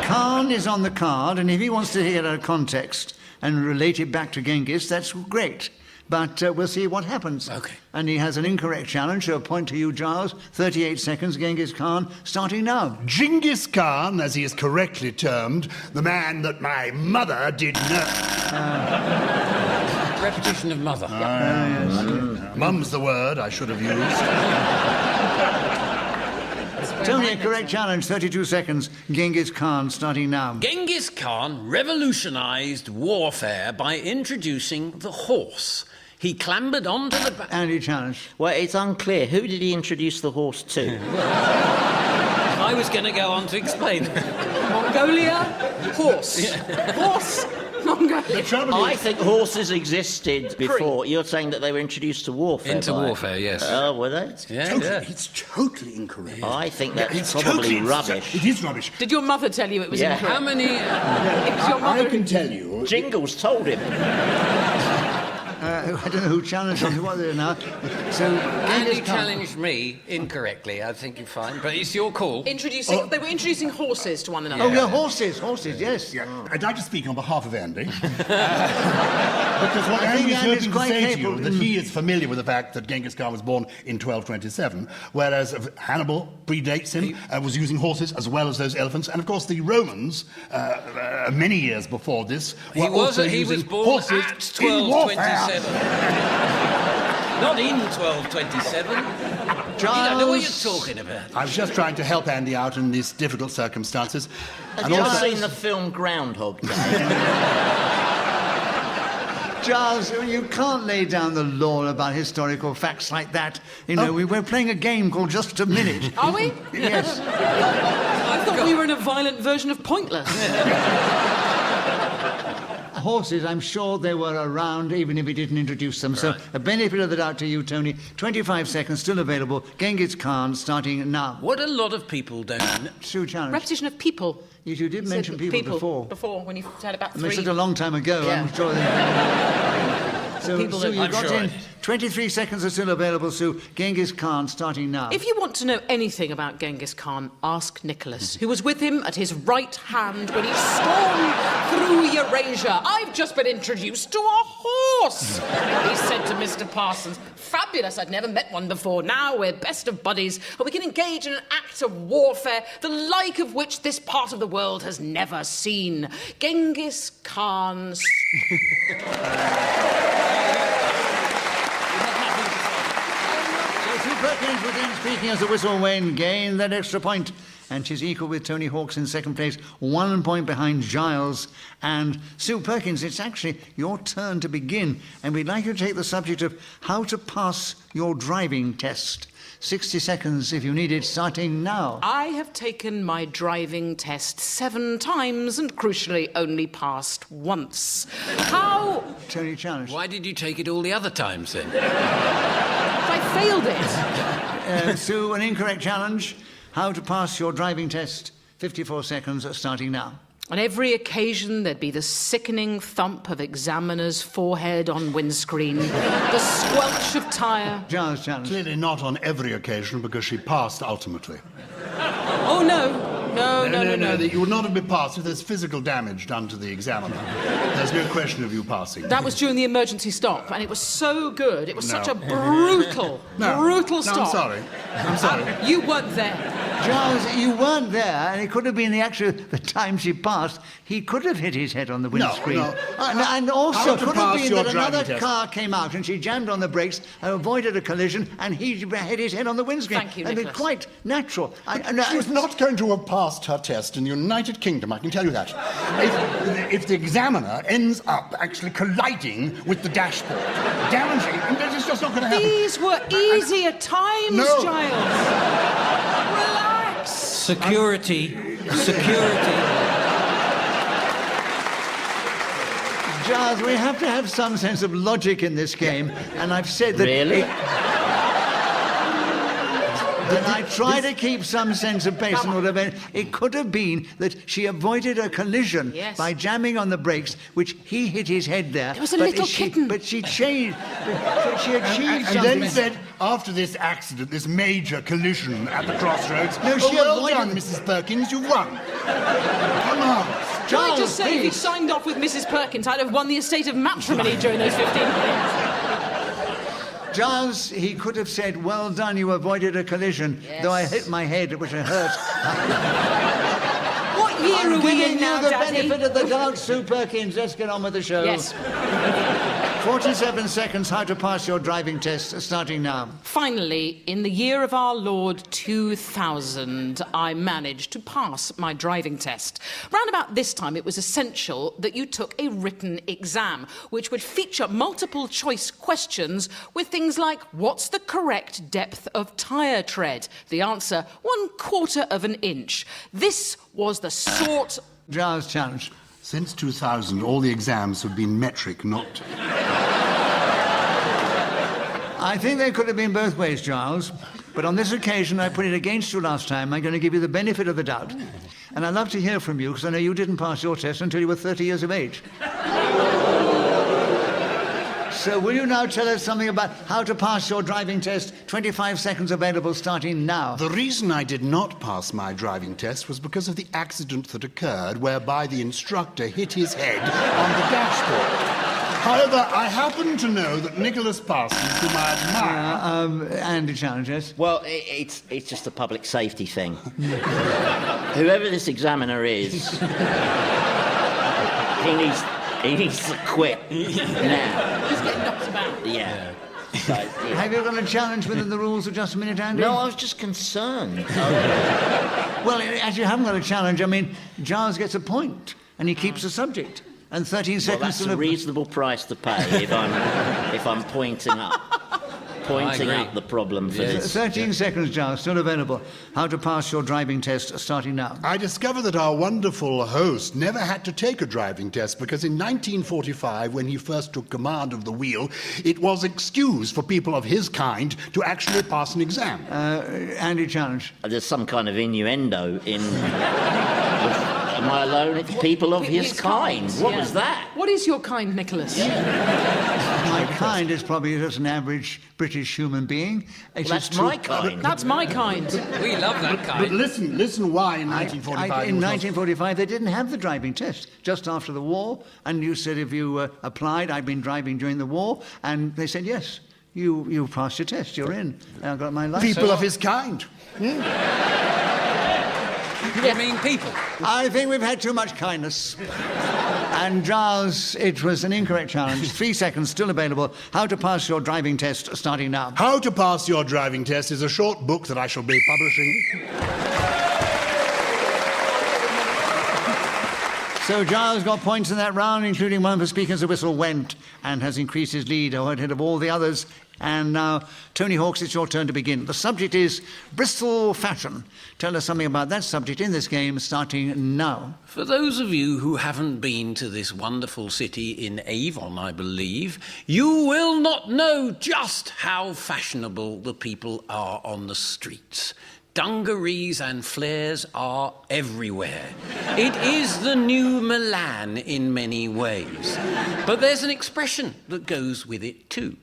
Khan is on the card, and if he wants to hear a context and relate it back to Genghis, that's great. But we'll see what happens. Okay. And he has an incorrect challenge, so a point to you, Giles. 38 seconds, Genghis Khan, starting now. Genghis Khan, as he is correctly termed, the man that my mother did know. Repetition of mother. Mum's the word I should have used. Tony, a correct challenge, 32 seconds, Genghis Khan, starting now. Genghis Khan revolutionized warfare by introducing the horse. He clambered onto the back. Andy challenge. Well, it's unclear. Who did he introduce the horse to? I was going to go on to explain. Mongolia, horse. Horse, Mongolia. I think horses existed before. You're saying that they were introduced to warfare. Into warfare, yes. Oh, were they? Yeah, Totally, yeah. it's totally incorrect. I think that's It's probably totally rubbish. It is rubbish. Did your mother tell you it was Yeah. incorrect? How many... It was your mother I can tell you... Jingles told him. I don't know who challenged him. Who was it now? So Andy Genghis Khan. challenged me incorrectly. I think you're fine, but it's your call. They were introducing horses to one another. Oh, yeah, horses, yes. Yeah, I'd like to speak on behalf of Andy. Because what I think Andy is Andy's hoping to quite say to capable. you that he is familiar with the fact that Genghis Khan was born in 1227, whereas Hannibal predates him and was using horses as well as those elephants. And, of course, the Romans, many years before this, were also He was using born horses at in warfare. 1227. Not in 1227. You don't know what you're talking about. I was just trying to help Andy out in these difficult circumstances. Have you seen the film Groundhog Day? Gyles, you can't lay down the law about historical facts like that. You know, we're playing a game called Just a Minute. Are we? Yes. I thought we were in a violent version of Pointless. Horses, I'm sure they were around even if he didn't introduce them. So a benefit of the doubt to you, Tony. 25 seconds still available. Genghis Khan starting now. What a lot of people don't know. Sue challenge. Repetition of people. You did mention said people before. Before, when you said about I mean, three. such a long time ago, Yeah. I'm sure. So, People Sue, that- you I'm got sure I in. did. 23 seconds are still available, Sue. Genghis Khan starting now. If you want to know anything about Genghis Khan, ask Nicholas, who was with him at his right hand when he stormed through Eurasia. I've just been introduced to a horse, he said to Mr. Parsons. Fabulous, I'd never met one before. Now we're best of buddies, and we can engage in an act of warfare, the like of which this part of the world has never seen. Genghis Khan... Perkins within speaking as the whistle Wayne gained that extra point, and she's equal with Tony Hawkes in second place, 1 point behind Gyles and Sue Perkins. It's actually your turn to begin, and we'd like you to take the subject of how to pass your driving test. 60 seconds if you need it, starting now. I have taken my driving test 7 times and crucially only passed once. How... Tony challenge. Why did you take it all the other times then? I failed it. Sue, an incorrect challenge. How to pass your driving test. 54 seconds starting now. On every occasion, there'd be the sickening thump of examiner's forehead on windscreen, the squelch of tyre. Gyles challenge. Clearly not on every occasion, because she passed ultimately. Oh, no. No. You would not have been passed if there's physical damage done to the examiner. There's no question of you passing. That was during the emergency stop, and it was so good. It was No. such a brutal stop. I'm sorry. You weren't there. Gyles, you weren't there, and it could have been the time she passed. He could have hit his head on the windscreen. No. And How also to could have pass been your that driving another test? car came out and she jammed on the brakes and avoided a collision, and he hit his head on the windscreen. Thank you, It'd be Nicholas. quite natural. She was not going to have passed her test in the United Kingdom, I can tell you that. If the examiner ends up actually colliding with the dashboard, damaging, it's just not going to happen. These were easier times, No. Gyles. Relax. Security. Gyles, we have to have some sense of logic in this game, and I've said that... Really? And I try to keep some sense of pace and whatever. It could have been that she avoided a collision Yes. by jamming on the brakes, which he hit his head there. It was a little kitten. But she changed. She achieved And something. then said, after this accident, this major collision at the crossroads, No, she well avoided done, it." Mrs. Perkins, you won. Come on. Can I Gyles, just say, if you please. signed off with Mrs. Perkins, I'd have won the estate of matrimony during those 15 minutes. Gyles, he could have said, "Well done, you avoided a collision." Yes. Though I hit my head, which hurt. What year I'm are we giving in now, you the Daddy? benefit of the doubt, Sue Perkins. Let's get on with the show. Yes. 47 seconds, how to pass your driving test, starting now. Finally, in the year of our Lord 2000, I managed to pass my driving test. Round about this time, it was essential that you took a written exam, which would feature multiple choice questions with things like, what's the correct depth of tyre tread? The answer, 1/4 of an inch. This was the sort... Gyles challenge. Since 2000, all the exams have been metric, not... I think they could have been both ways, Gyles. But on this occasion, I put it against you last time. I'm going to give you the benefit of the doubt. And I'd love to hear from you, because I know you didn't pass your test until you were 30 years of age. So will you now tell us something about how to pass your driving test? 25 seconds available starting now. The reason I did not pass my driving test was because of the accident that occurred whereby the instructor hit his head on the dashboard. However, I happen to know that Nicholas Parsons, whom I admire... Andy Challenge, yes? Well, it's just a public safety thing. Whoever this examiner is, he needs to quit now. He's getting knocked about. Yeah. So, yeah. Have you got a challenge within the rules of just a minute, Andy? No, I was just concerned. Well, as you haven't got a challenge, I mean, Gyles gets a point, and he keeps the subject. And 13 Well, seconds that's to a reasonable price to pay if I'm pointing up the problem for this. 13 seconds, Gyles, still available. How to pass your driving test starting now. I discovered that our wonderful host never had to take a driving test because in 1945, when he first took command of the wheel, it was excused for people of his kind to actually pass an exam. Andy Challenge. There's some kind of innuendo in... Am I alone? It's people of his kind. What was that? What is your kind, Nicholas? My kind is probably just an average British human being. Well, that's my kind. That's my kind. We love that But kind. listen why in 1945... In 1945, they didn't have the driving test, just after the war. And you said if you applied, I'd been driving during the war, and they said, yes, you passed your test, you're in. And I got my license. People of his kind. You mean people? I think we've had too much kindness. And Gyles, it was an incorrect challenge. 3 seconds still available. How to pass your driving test starting now. How to Pass Your Driving Test is a short book that I shall be publishing. So Gyles got points in that round, including one for speaking as the whistle went, and has increased his lead ahead of all the others. And now, Tony Hawks, it's your turn to begin. The subject is Bristol fashion. Tell us something about that subject in this game, starting now. For those of you who haven't been to this wonderful city in Avon, I believe, you will not know just how fashionable the people are on the streets. Dungarees and flares are everywhere. It is the new Milan in many ways. But there's an expression that goes with it too.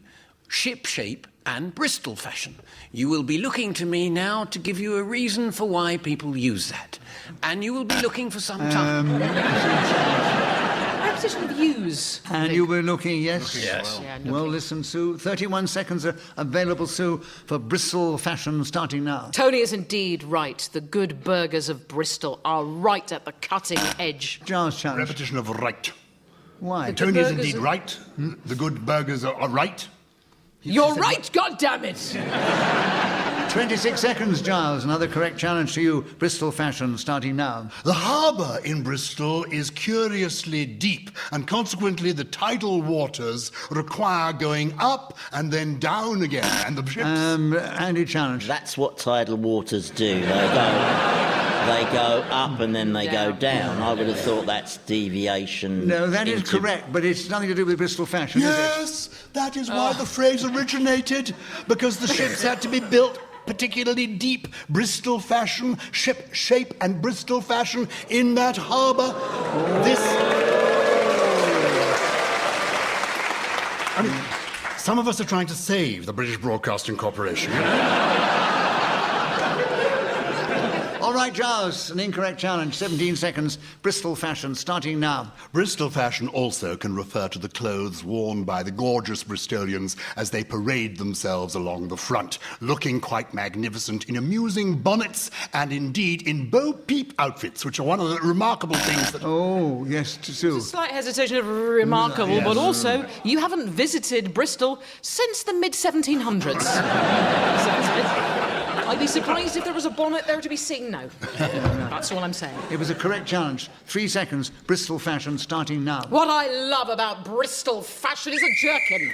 Ship shape and Bristol fashion. You will be looking to me now to give you a reason for why people use that. And you will be looking for some time. Preposition of use. And you were looking, yes? Yes. Well, listen, Sue. 31 seconds are available, Sue, for Bristol fashion starting now. Tony is indeed right. The good burghers of Bristol are right at the cutting edge. Gyles challenge. Repetition of right. Why? Tony is burgers indeed are- right. The good burgers are right. You're right, goddammit! 26 seconds, Gyles. Another correct challenge to you. Bristol fashion starting now. The harbour in Bristol is curiously deep, and consequently the tidal waters require going up and then down again. And the ships... Andy challenge. That's what tidal waters do. They go up and then they go down. I would have thought that's deviation. No, that is into- correct, but it's nothing to do with Bristol fashion, is it? Yes, that is why the phrase originated, because the ships had to be built particularly deep. Bristol fashion, ship shape and Bristol fashion in that harbour. I mean, some of us are trying to save the British Broadcasting Corporation. All right, Gyles, an incorrect challenge. 17 seconds. Bristol fashion starting now. Bristol fashion also can refer to the clothes worn by the gorgeous Bristolians as they parade themselves along the front, looking quite magnificent in amusing bonnets and indeed in bo-peep outfits, which are one of the remarkable things that... Oh, yes, Sue. Slight hesitation of remarkable, but also you haven't visited Bristol since the mid-1700s. I'd be surprised if there was a bonnet there to be seen now. That's all I'm saying. It was a correct challenge. 3 seconds. Bristol fashion starting now. What I love about Bristol fashion is a jerkin.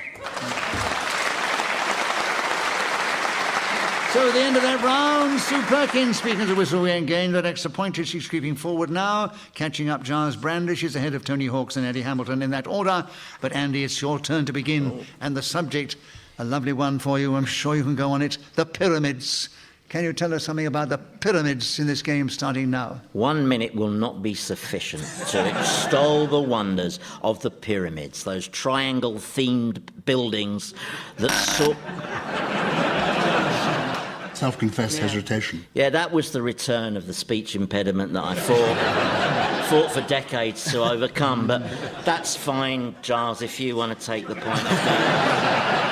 So at the end of that round, Sue Perkins, speaking of the whistle, we gained that extra point. She's creeping forward now, catching up Giles Brandish is ahead of Tony Hawks and Eddie Hamilton in that order. But Andy, it's your turn to begin. And the subject, a lovely one for you, I'm sure you can go on it, the pyramids. Can you tell us something about the pyramids in this game starting now? 1 minute will not be sufficient to extol the wonders of the pyramids, those triangle-themed buildings that sort... Self-confessed hesitation. Yeah, that was the return of the speech impediment that I fought for decades to overcome. But that's fine, Gyles, if you want to take the point of that.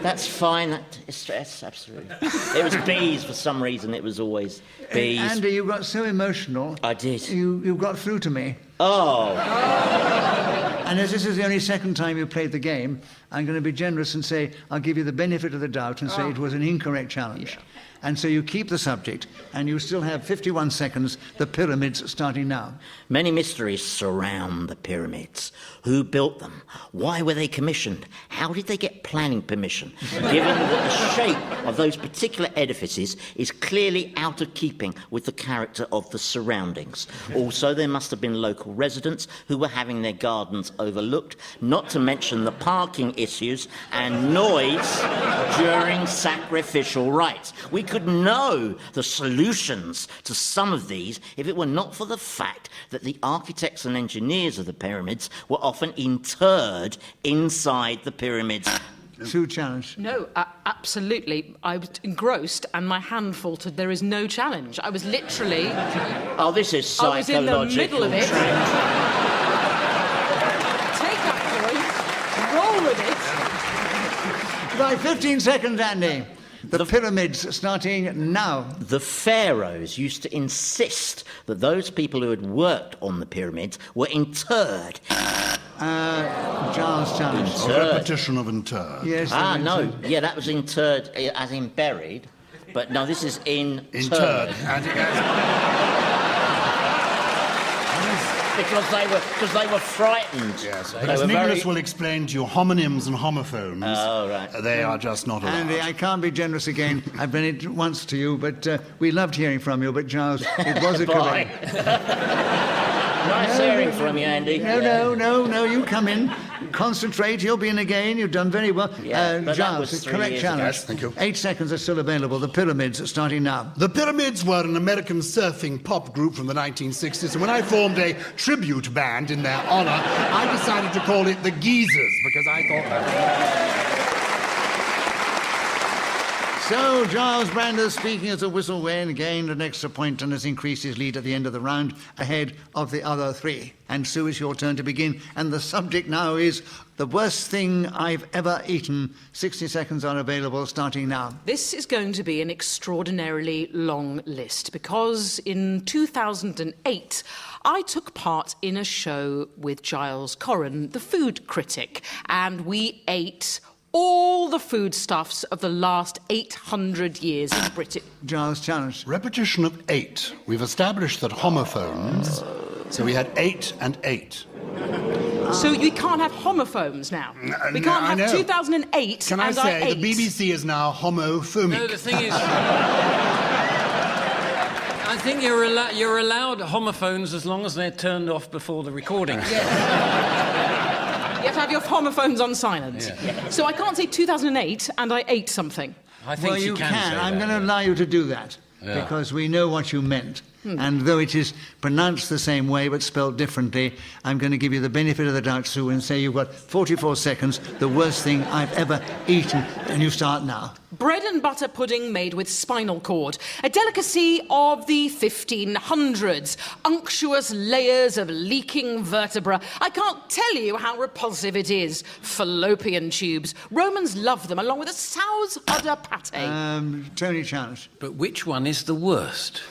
That's fine. That's absolutely. It was bees for some reason. It was always bees. Andy, you got so emotional. I did. You got through to me. Oh. And as this is the only second time you played the game, I'm going to be generous and say I'll give you the benefit of the doubt and say it was an incorrect challenge. Yeah. And so you keep the subject, and you still have 51 seconds, the pyramids starting now. Many mysteries surround the pyramids. Who built them? Why were they commissioned? How did they get planning permission? Given that the shape of those particular edifices is clearly out of keeping with the character of the surroundings. Also, there must have been local residents who were having their gardens overlooked, not to mention the parking issues and noise during sacrificial rites. We could know the solutions to some of these if it were not for the fact that the architects and engineers of the pyramids were often interred inside the pyramids. Sue challenge. No, absolutely. I was engrossed and my hand faltered. There is no challenge. I was literally... Oh, this is psychological. I was in the middle of it. Take that point. Roll with it. Right, 15 seconds, Andy. The pyramids starting now. The pharaohs used to insist that those people who had worked on the pyramids were interred. Gyles challenge. A repetition of interred. Yes. No. Yeah, that was interred as in buried. But no, this is interred. Because they were frightened. Yes, because Nicholas will explain to you homonyms and homophones. Oh, right. They are just not allowed. Andy, I can't be generous again. I've done it once to you, but we loved hearing from you. But Gyles, it was a correct. Nice hearing from you, Andy. No, you come in. Concentrate, you'll be in again. You've done very well. But that was Gyles, 3 correct years challenge. ago. Yes, thank you. 8 seconds are still available. The pyramids starting now. The Pyramids were an American surfing pop group from the 1960s, and when I formed a tribute band in their honour, I decided to call it the Geezers, because I thought that... So, Gyles Brandreth speaking as a whistleway gained an extra point and has increased his lead at the end of the round ahead of the other three. And Sue, it's your turn to begin. And the subject now is the worst thing I've ever eaten. 60 seconds are available, starting now. This is going to be an extraordinarily long list because in 2008, I took part in a show with Giles Corran, the food critic, and we ate all the foodstuffs of the last 800 years in Britain. Gyles challenge. Repetition of 8. We've established that homophones, so we had 8 and 8. So we can't have homophones now. We can't have 2008 Can I and say I ate. the BBC is now homophobic? No, the thing is... I think you're allowed homophones as long as they're turned off before the recording. You have to have your homophones on silent. Yeah. So I can't say 2008 and I ate something. I think you can. Say I'm that, going to allow you to do that because we know what you meant. And though it is pronounced the same way but spelled differently, I'm going to give you the benefit of the doubt, Sue, and say you've got 44 seconds, the worst thing I've ever eaten, and you start now. Bread and butter pudding made with spinal cord, a delicacy of the 1500s. Unctuous layers of leaking vertebra. I can't tell you how repulsive it is. Fallopian tubes. Romans loved them, along with a sow's udder pate. Tony challenge. But which one is the worst?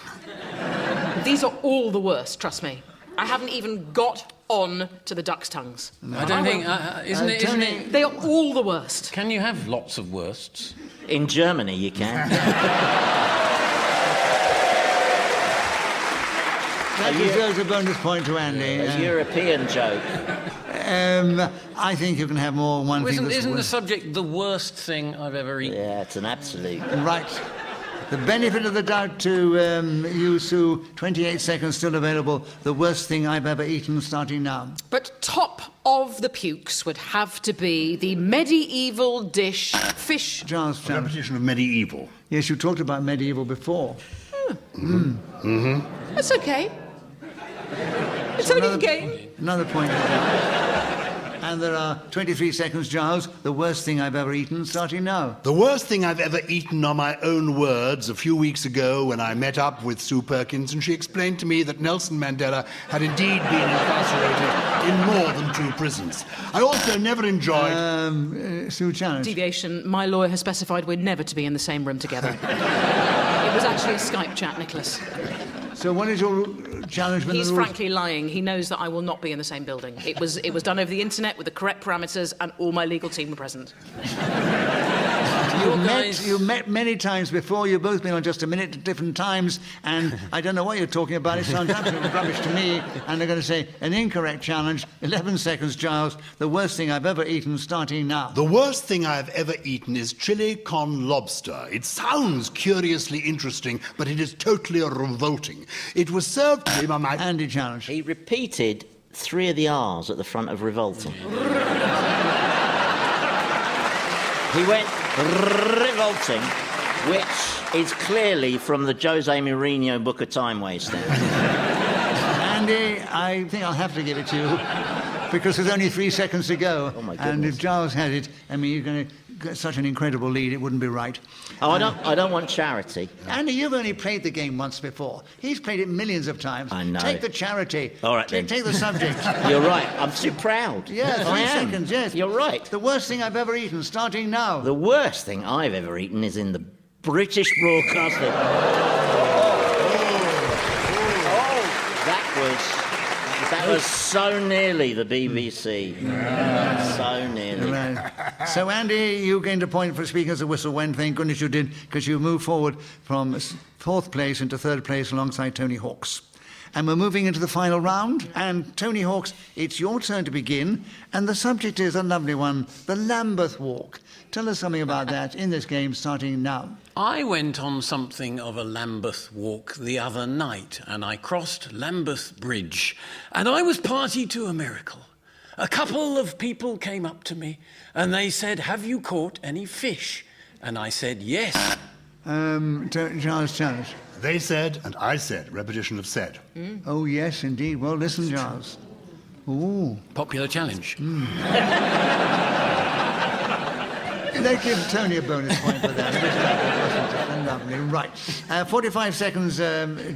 These are all the worst, trust me. I haven't even got on to the duck's tongues. No. I don't think... isn't it... They are all the worst. Can you have lots of worsts? In Germany, you can. That deserves a bonus point to Andy. A European joke. I think you can have more than one thing that's Isn't the worse. subject the worst thing I've ever eaten? Yeah, it's an absolute. Right. The benefit of the doubt to you, Sue. 28 seconds still available. The worst thing I've ever eaten, starting now. But top of the pukes would have to be the medieval dish fish. Giles, A repetition of medieval. yes, you talked about medieval before. That's okay. It's only a game. Another point. And there are 23 seconds, Giles. The worst thing I've ever eaten, starting now. The worst thing I've ever eaten are my own words a few weeks ago when I met up with Sue Perkins and she explained to me that Nelson Mandela had indeed been incarcerated in more than 2 prisons. I also never enjoyed... Sue, challenge. Deviation. My lawyer has specified we're never to be in the same room together. It was actually a Skype chat, Nicholas. So what is your challenge? When He's the rules... frankly lying. He knows that I will not be in the same building. It was done over the internet with the correct parameters and all my legal team were present. You've met many times before. You've both been on just a minute at different times, and I don't know what you're talking about. It sounds absolutely rubbish to me. And they're going to say an incorrect challenge. 11 seconds, Giles. The worst thing I've ever eaten, starting now. The worst thing I've ever eaten is chili con lobster. It sounds curiously interesting, but it is totally revolting. It was served to me by my... Andy, challenge. He repeated 3 of the R's at the front of revolting. He went revolting, which is clearly from the Jose Mourinho book of time wasting. Andy, I think I'll have to give it to you because there's only 3 seconds to go. Oh, my and goodness. if Giles had it, I mean, you're going to get such an incredible lead, it wouldn't be right. Oh, I don't want charity. Andy, you've only played the game once before. He's played it millions of times. I know. Take the charity. All right, then. Take the subject. You're right. I'm too proud. Yeah, 3 I am. seconds, yes. You're right. The worst thing I've ever eaten, starting now. The worst thing I've ever eaten is in the British broadcasting. That was so nearly the BBC. So nearly. Right. So, Andy, you gained a point for speaking as a whistle when, thank goodness you did, because you moved forward from 4th place into 3rd place alongside Tony Hawks. And we're moving into the final round. And, Tony Hawks, it's your turn to begin. And the subject is a lovely one, the Lambeth Walk. Tell us something about that in this game, starting now. I went on something of a Lambeth walk the other night, and I crossed Lambeth Bridge, and I was party to a miracle. A couple of people came up to me, and they said, "Have you caught any fish?" And I said, "Yes." Giles, challenge. They said, and I said. Repetition of said. Oh, yes, indeed. Well, listen, Giles. Ooh. Popular challenge. Let's give Tony a bonus point for that. Lovely. Right. 45 seconds,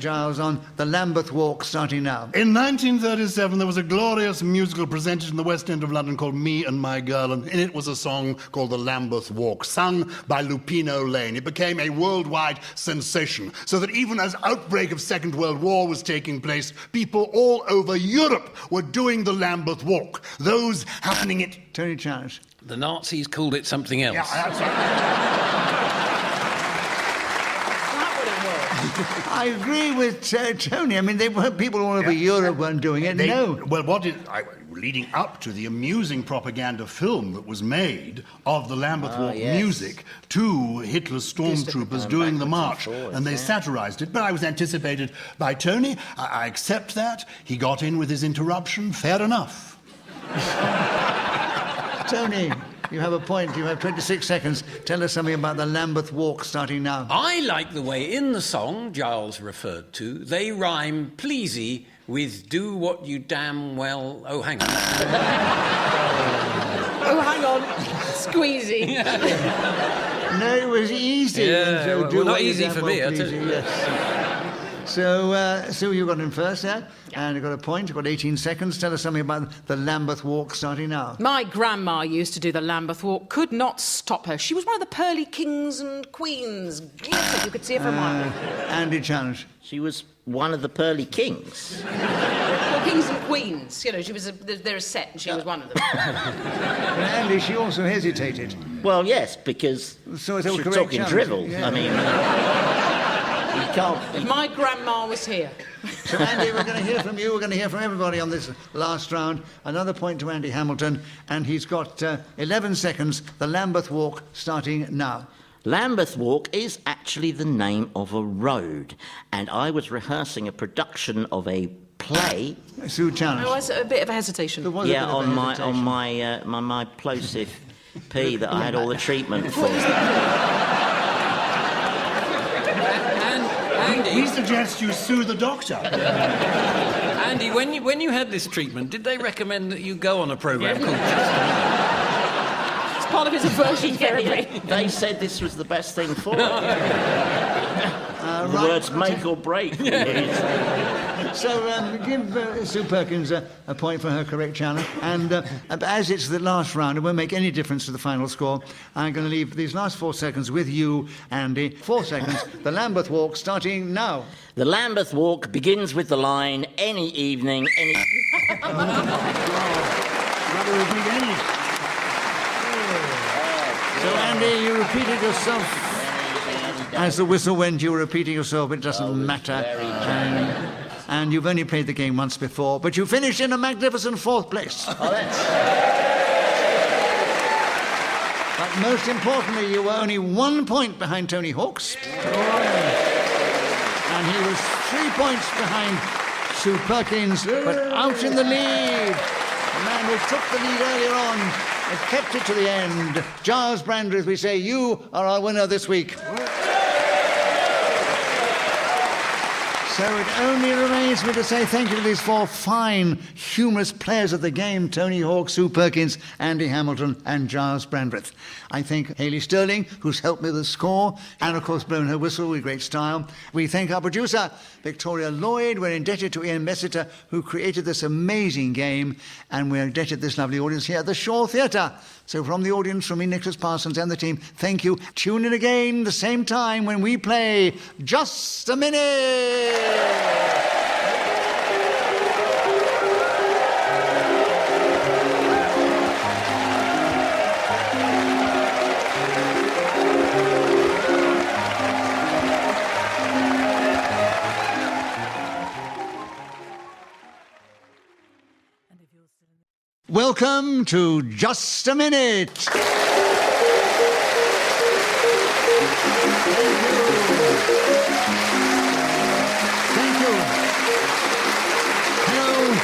Giles, on the Lambeth Walk, starting now. In 1937, there was a glorious musical presented in the West End of London called Me and My Girl, and in it was a song called The Lambeth Walk, sung by Lupino Lane. It became a worldwide sensation, so that even as outbreak of Second World War was taking place, people all over Europe were doing the Lambeth Walk. Those happening it... Tony, challenge. The Nazis called it something else. Yeah, that's right. I agree with Tony. I mean, people all over Europe weren't doing it. No. Well, leading up to the amusing propaganda film that was made of the Lambeth Walk music to Hitler's stormtroopers doing the march, and they satirized it. But I was anticipated by Tony. I accept that. He got in with his interruption. Fair enough. Tony, you have a point. You have 26 seconds. Tell us something about the Lambeth Walk, starting now. I like the way in the song Gyles referred to, they rhyme pleasy with do what you damn well... Oh, hang on. Oh, hang on. Squeezy. No, it was easy. Yeah, So well, not easy for me, I tell you. Yes. So, Sue, you got in first there, and you got a point. You got 18 seconds. Tell us something about the Lambeth Walk, starting now. My grandma used to do the Lambeth Walk. Could not stop her. She was one of the pearly kings and queens. Glitter, you could see her from one. Andy, challenge. She was one of the pearly kings. Well, kings and queens. You know, they're a set, and she was one of them. And Andy, she also hesitated. Well, yes, because So it's a she was correct talking challenge. drivel. Yeah. I mean... You can't... If my grandma was here. So, Andy, we're going to hear from you. We're going to hear from everybody on this last round. Another point to Andy Hamilton, and he's got 11 seconds. The Lambeth Walk, starting now. Lambeth Walk is actually the name of a road, and I was rehearsing a production of a play. Sue challenge. Oh, a bit of a hesitation. Yeah, on my plosive P that I had all the treatment for. Andy, We suggest you sue the doctor. Andy, when you had this treatment, did they recommend that you go on a programme called Just a Minute? It's part of his aversion therapy. They said this was the best thing for it. The words make or break. So give Sue Perkins a point for her correct challenge. And as it's the last round, it won't make any difference to the final score. I'm going to leave these last 4 seconds with you, Andy. 4 seconds. The Lambeth Walk starting now. The Lambeth Walk begins with the line, any evening, any... So, Andy, you repeated yourself. As the whistle went, you were repeating yourself. It doesn't matter. And you've only played the game once before, but you finished in a magnificent 4th place. But most importantly, you were only 1 point behind Tony Hawk's. And he was 3 points behind Sue Perkins, but out in the lead. The man who took the lead earlier on has kept it to the end. Gyles Brandreth, we say you are our winner this week. So it only remains me to say thank you to these 4 fine, humorous players of the game, Tony Hawk, Sue Perkins, Andy Hamilton and Gyles Brandreth. I thank Hayley Sterling, who's helped me with the score, and of course blown her whistle with great style. We thank our producer, Victoria Lloyd. We're indebted to Ian Messiter, who created this amazing game, and we're indebted to this lovely audience here at the Shaw Theatre. So from the audience, from me, Nicholas Parsons, and the team, thank you. Tune in again the same time when we play Just a Minute! Welcome to Just a Minute. Thank you. Hello.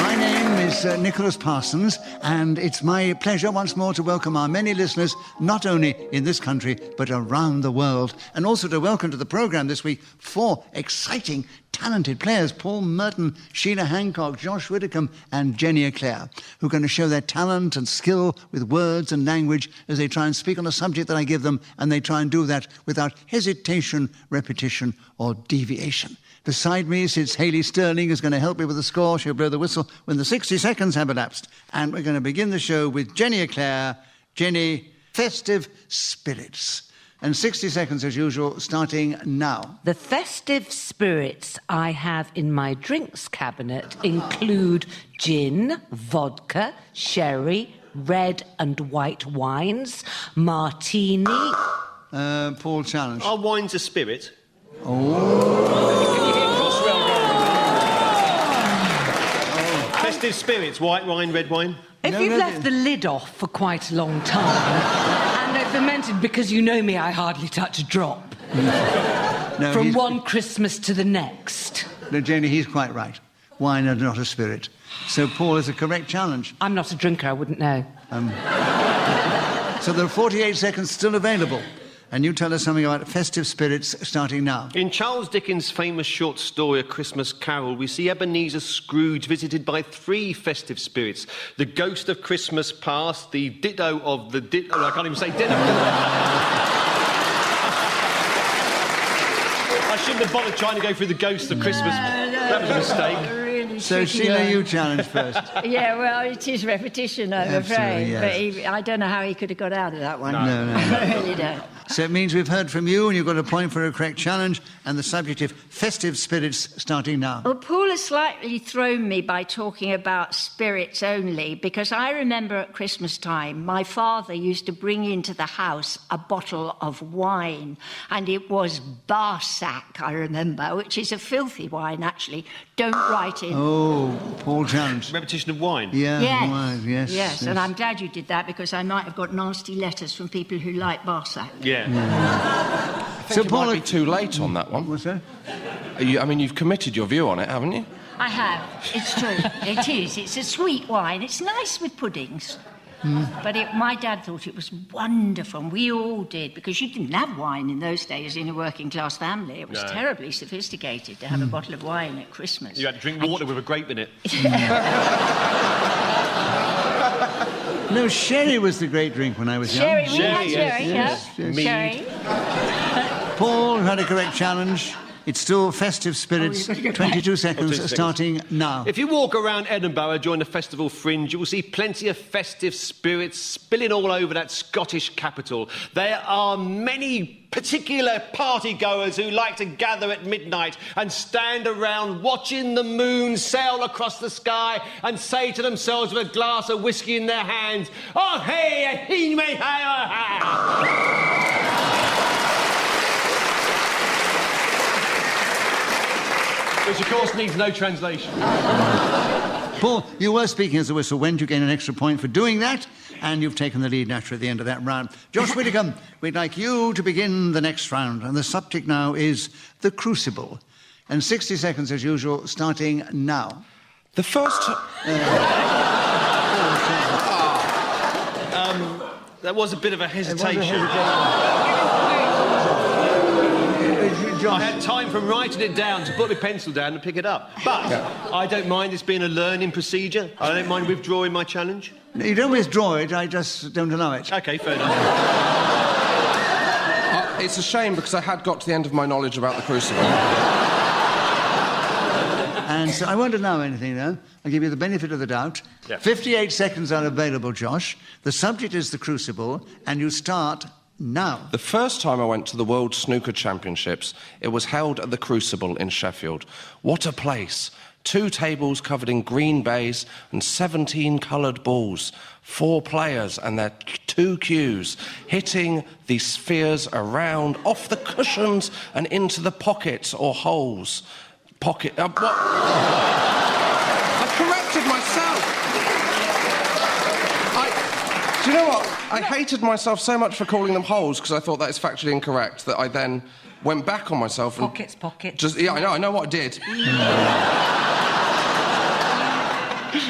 My name is Nicholas Parsons, and it's my pleasure once more to welcome our many listeners, not only in this country, but around the world, and also to welcome to the programme this week 4 exciting, talented players, Paul Merton, Sheila Hancock, Josh Widdicombe and Jenny Eclair, who are going to show their talent and skill with words and language as they try and speak on a subject that I give them, and they try and do that without hesitation, repetition or deviation. Beside me sits Hayley Sterling, who's going to help me with the score. She'll blow the whistle when the 60 seconds have elapsed. And we're going to begin the show with Jenny Eclair. Jenny, Festive Spirits. And 60 seconds, as usual, starting now. The festive spirits I have in my drinks cabinet include gin, vodka, sherry, red and white wines, martini... Paul, challenge. Are wines a spirit? Festive spirits, white wine, red wine? If you've left the lid off for quite a long time, and they're fermented, because you know me, I hardly touch a drop. From one Christmas to the next. No, Jenny, he's quite right. Wine is not a spirit. So Paul is a correct challenge. I'm not a drinker, I wouldn't know. So there are 48 seconds still available. And you tell us something about festive spirits starting now. In Charles Dickens' famous short story, A Christmas Carol, we see Ebenezer Scrooge visited by 3 festive spirits. The ghost of Christmas past, the ditto of the ditto... I can't even say ditto. I shouldn't have bothered trying to go through the ghost of Christmas. That was a mistake. So, Sheila, you challenge first. Yeah, well, it is repetition, I'm afraid. Yes. But I don't know how he could have got out of that one. No. I really don't. So it means we've heard from you, and you've got a point for a correct challenge, and the subject of festive spirits starting now. Well, Paul has slightly thrown me by talking about spirits only, because I remember at Christmas time, my father used to bring into the house a bottle of wine, and it was Barsac, I remember, which is a filthy wine, actually. Don't write in Oh, Paul challenge. Repetition of wine. Yeah, Yes. wine, yes. Yes, and I'm glad you did that because I might have got nasty letters from people who like Barsac. Yeah. I think it might be too late on that one. What's that? You've committed your view on it, haven't you? I have. It's true. It is. It's a sweet wine. It's nice with puddings. But my dad thought it was wonderful, and we all did, because you didn't have wine in those days in a working-class family. It was terribly sophisticated to have a bottle of wine at Christmas. You had to drink water with a grape in it. No, sherry was the great drink when I was Sherry, young. we had Sherry, sherry, yes, yeah. yes. Sherry. Paul had a correct challenge. It's still festive spirits. 22 seconds starting now. If you walk around Edinburgh during the festival fringe, you will see plenty of festive spirits spilling all over that Scottish capital. There are many particular party-goers who like to gather at midnight and stand around watching the moon sail across the sky and say to themselves with a glass of whiskey in their hands, "Oh, hey, he may have." Which, of course, needs no translation. Paul, you were speaking as a whistle when you gain an extra point for doing that, and you've taken the lead naturally at the end of that round. Josh Widdicombe, we'd like you to begin the next round, and the subject now is the Crucible. And 60 seconds, as usual, starting now. The first... That was a bit of a hesitation. I had time from writing it down to put my pencil down and pick it up. But I don't mind this being a learning procedure. I don't mind withdrawing my challenge. No, you don't withdraw it, I just don't allow it. OK, fair enough. It's a shame because I had got to the end of my knowledge about the Crucible. And so I won't allow anything, though. I'll give you the benefit of the doubt. Yeah. 58 seconds are available, Josh. The subject is the Crucible, and you start now. The first time I went to the World Snooker Championships, it was held at the Crucible in Sheffield. What a place. 2 tables covered in green baize and 17 coloured balls. 4 players and their 2 cues, hitting the spheres around, off the cushions and into the pockets or holes. What? I corrected myself. Do you know what? I hated myself so much for calling them holes because I thought that is factually incorrect that I then went back on myself and... Pockets. I know what I did.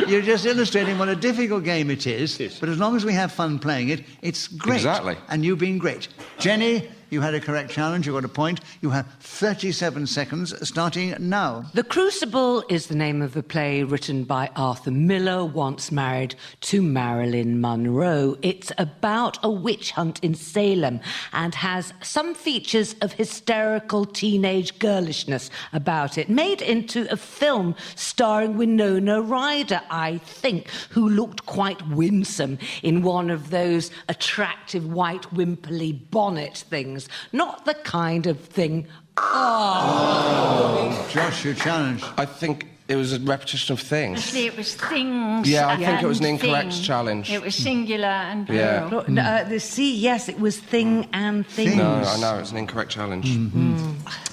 You're just illustrating what a difficult game it is, but as long as we have fun playing it, it's great. Exactly. And you've been great. Jenny, you had a correct challenge, you got a point. You have 37 seconds, starting now. The Crucible is the name of a play written by Arthur Miller, once married to Marilyn Monroe. It's about a witch hunt in Salem and has some features of hysterical teenage girlishness about it. Made into a film starring Winona Ryder, I think, who looked quite winsome in one of those attractive white wimply bonnet things. Not the kind of thing... Oh, Josh, your challenge. I think it was a repetition of things. Actually, it was things. Yeah, I think it was an and incorrect thing. challenge. It was singular and Yeah. plural. yes, it was thing and things. No, I know, it's an incorrect challenge.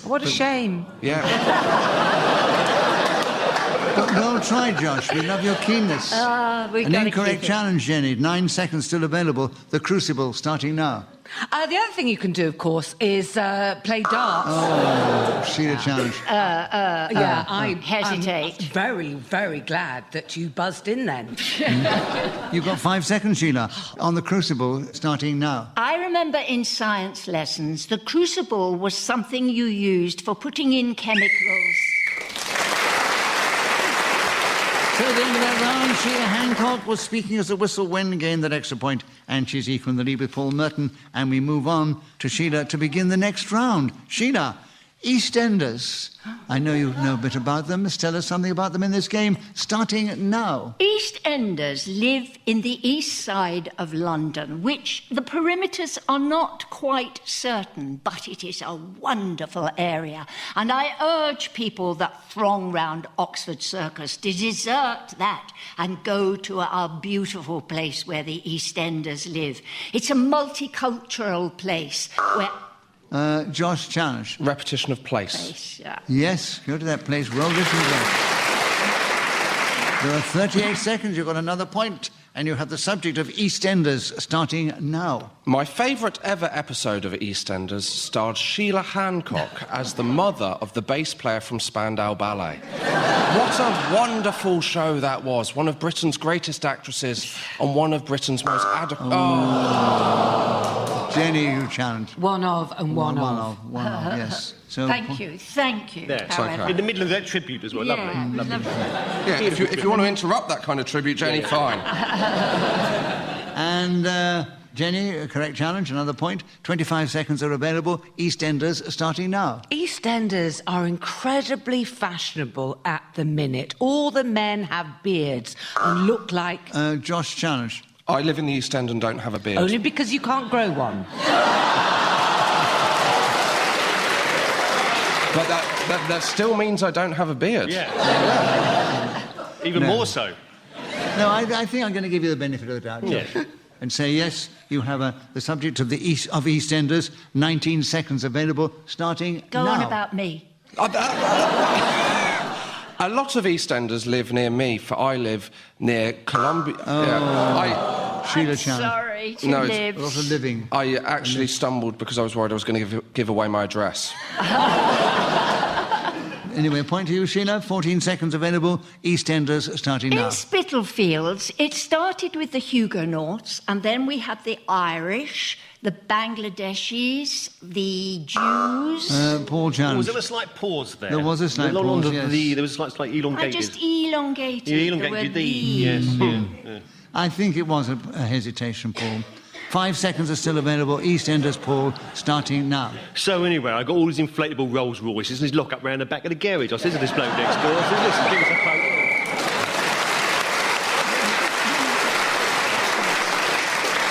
What a shame. Yeah. Well tried, Josh. We love your keenness. An incorrect challenge, Jenny. 9 seconds still available. The Crucible, starting now. The other thing you can do, of course, is play darts. Oh, Sheila challenge. I hesitate. I'm very, very glad that you buzzed in then. You've got 5 seconds, Sheila, on the Crucible, starting now. I remember in science lessons, the crucible was something you used for putting in chemicals. So at the end of that round, Sheila Hancock was speaking as a whistle when gained that extra point, and she's equal in the lead with Paul Merton. And we move on to Sheila to begin the next round. Sheila, EastEnders. I know you know a bit about them. Tell us something about them in this game, starting now. EastEnders live in the east side of London, which the perimeters are not quite certain, but it is a wonderful area. And I urge people that throng round Oxford Circus to desert that and go to our beautiful place where the EastEnders live. It's a multicultural place where... Josh, challenge. Repetition of place. Yes, go to that place. Well written. There are 38 seconds. You've got another point. And you have the subject of EastEnders starting now. My favourite ever episode of EastEnders starred Sheila Hancock as the mother of the bass player from Spandau Ballet. What a wonderful show that was. One of Britain's greatest actresses and one of Britain's most adequate... Jenny, you challenge. One of, yes. So, Thank you. There, However. in the middle of that tribute as well. Yeah, Lovely. Yeah, if you want to interrupt that kind of tribute, Jenny, fine. And, Jenny, a correct challenge, another point. 25 seconds are available. EastEnders starting now. EastEnders are incredibly fashionable at the minute. All the men have beards and look like... Josh, challenge. I live in the East End and don't have a beard. Only because you can't grow one. But that still means I don't have a beard. Yeah. Even more so. No, I think I'm going to give you the benefit of the doubt, Josh. Yeah. And say, yes, you have the subject of EastEnders, 19 seconds available, starting Go now. on about me. A lot of EastEnders live near me, for I live near Columbia. Sheila I'm challenge. sorry to No, live. A lot of living. I actually stumbled because I was worried I was going to give away my address. Anyway, a point to you, Sheila. 14 seconds available. EastEnders starting now. In Spitalfields, it started with the Huguenots, and then we had the Irish, the Bangladeshis, the Jews. Paul challenge. Was there a slight pause there? There was a slight pause, yes. There was a slight elongated. I just elongated. You elongated the yes. Yeah. I think it was a hesitation, Paul. 5 seconds are still available. EastEnders, Paul, starting now. So anyway, I got all these inflatable Rolls Royces and his lock up round the back of the garage. I said to this bloke next door, I said, listen, give us a quote.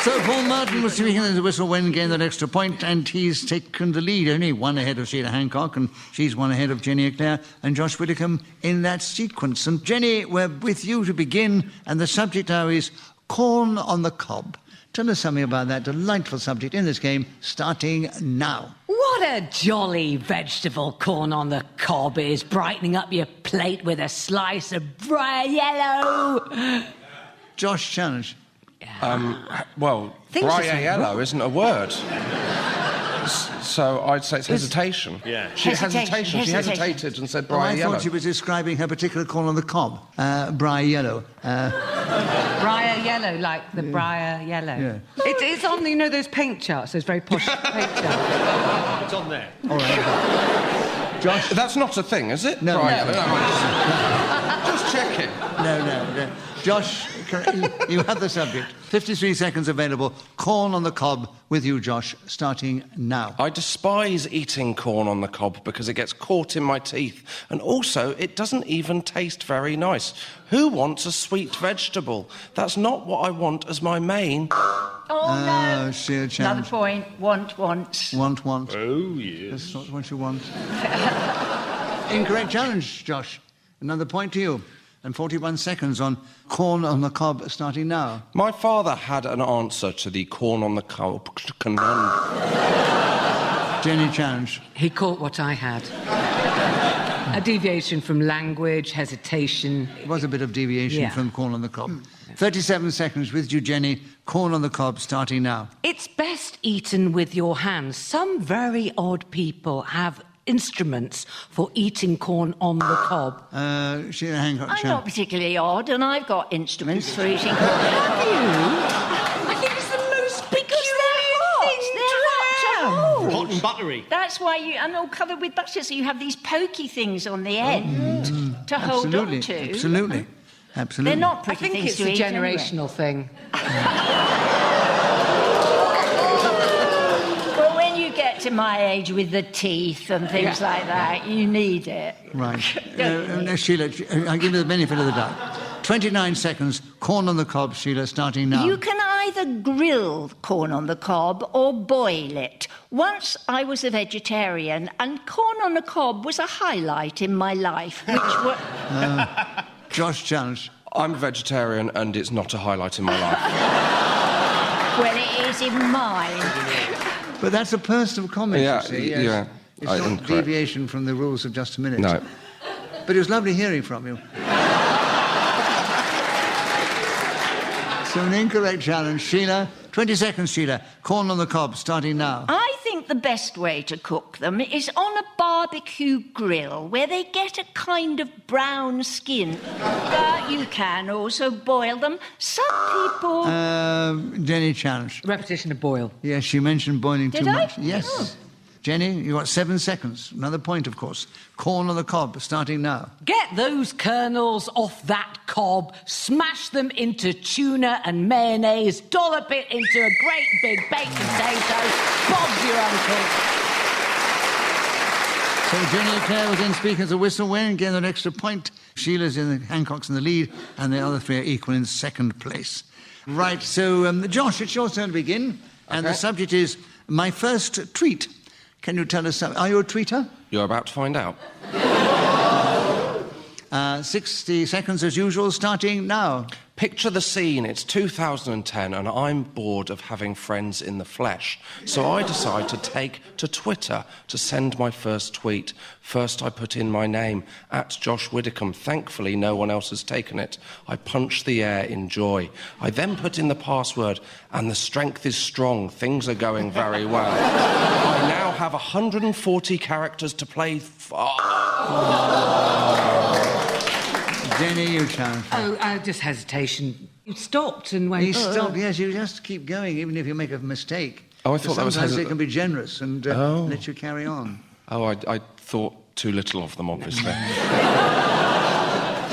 So Paul Merton was speaking as a whistle when gained that extra point, and he's taken the lead, only one ahead of Sheila Hancock, and she's one ahead of Jenny Eclair and Josh Widdicombe in that sequence. And Jenny, we're with you to begin, and the subject now is corn on the cob. Tell us something about that delightful subject in this game, starting now. What a jolly vegetable corn on the cob is, brightening up your plate with a slice of bright yellow. Josh, challenge. Well, Briarello isn't a word. So I'd say it's hesitation. Yeah. She hesitated and said Oh, I Briarello. thought she was describing her particular corn on the cob, briar yellow. Briar yellow, like the briar yellow. Yeah. It's on, you know, those paint charts, those very posh paint charts. It's on there. All right. Josh? That's not a thing, is it? No. Briarello? Just checking. No. Josh, you have the subject. 53 seconds available. Corn on the cob with you, Josh, starting now. I despise eating corn on the cob because it gets caught in my teeth. And also, it doesn't even taste very nice. Who wants a sweet vegetable? That's not what I want as my main... Oh, no. Sheer challenge. Another point. Wants. Want. Oh, yes. That's not what you want. Incorrect challenge, Josh. Another point to you. And 41 seconds on corn on the cob starting now. My father had an answer to the corn on the cob conundrum. Jenny, challenge. He caught what I had. A deviation from language, hesitation. It was a bit of deviation from corn on the cob. 37 seconds with you, Jenny. Corn on the cob starting now. It's best eaten with your hands. Some very odd people have instruments for eating corn on the cob. Sheila Hancock. I'm not particularly odd, and I've got instruments for eating corn. Have you? I think it's the most peculiar thing to have. Hot and buttery. That's why and all covered with butter, so you have these pokey things on the end to hold on to. Absolutely. They're not I pretty think things it's to a eat generational thing. Well, when you get to my age with the teeth and things like that, you need it. Right. Sheila, I'll give you the benefit of the doubt. 29 seconds. Corn on the cob, Sheila, starting now. You can either grill corn on the cob or boil it. Once I was a vegetarian, and corn on the cob was a highlight in my life, which was... Josh, challenge. I'm a vegetarian and it's not a highlight in my life. Well, it is in mine. But that's a personal comment, Yeah, you see. Yes. yeah. It's not Incorrect. deviation from the rules of just a minute. No. But it was lovely hearing from you. So an incorrect challenge. Sheila, 20 seconds, Sheila. Corn on the cob, starting now. I think the best way to cook them is on a barbecue grill where they get a kind of brown skin. But you can also boil them. Some people... Jenny challenge. Repetition of boil. Yes, she mentioned boiling Did too I? much. Yes. Oh. Jenny, you got 7 seconds. Another point, of course. Corn on the cob, starting now. Get those kernels off that cob, smash them into tuna and mayonnaise, dollop it into a great big baked potato. Bob's your uncle. So Jenny Eclair will then speak as a whistle win, getting an extra point. Sheila's in the Hancock's in the lead, and the other three are equal in second place. Right, so Josh, it's your turn to begin, and the subject is my first tweet. Can you tell us something? Are you a tweeter? You're about to find out. 60 seconds as usual, starting now. Picture the scene, it's 2010 and I'm bored of having friends in the flesh. So I decide to take to Twitter to send my first tweet. First I put in my name, @JoshWiddicombe. Thankfully no one else has taken it. I punch the air in joy. I then put in the password and the strength is strong. Things are going very well. I now have 140 characters to play. Jenny, you challenge. Just hesitation. You stopped and went... He stopped, yes, you just keep going, even if you make a mistake. Oh, I thought that was... Sometimes it can be generous and let you carry on. Oh, I thought too little of them, obviously.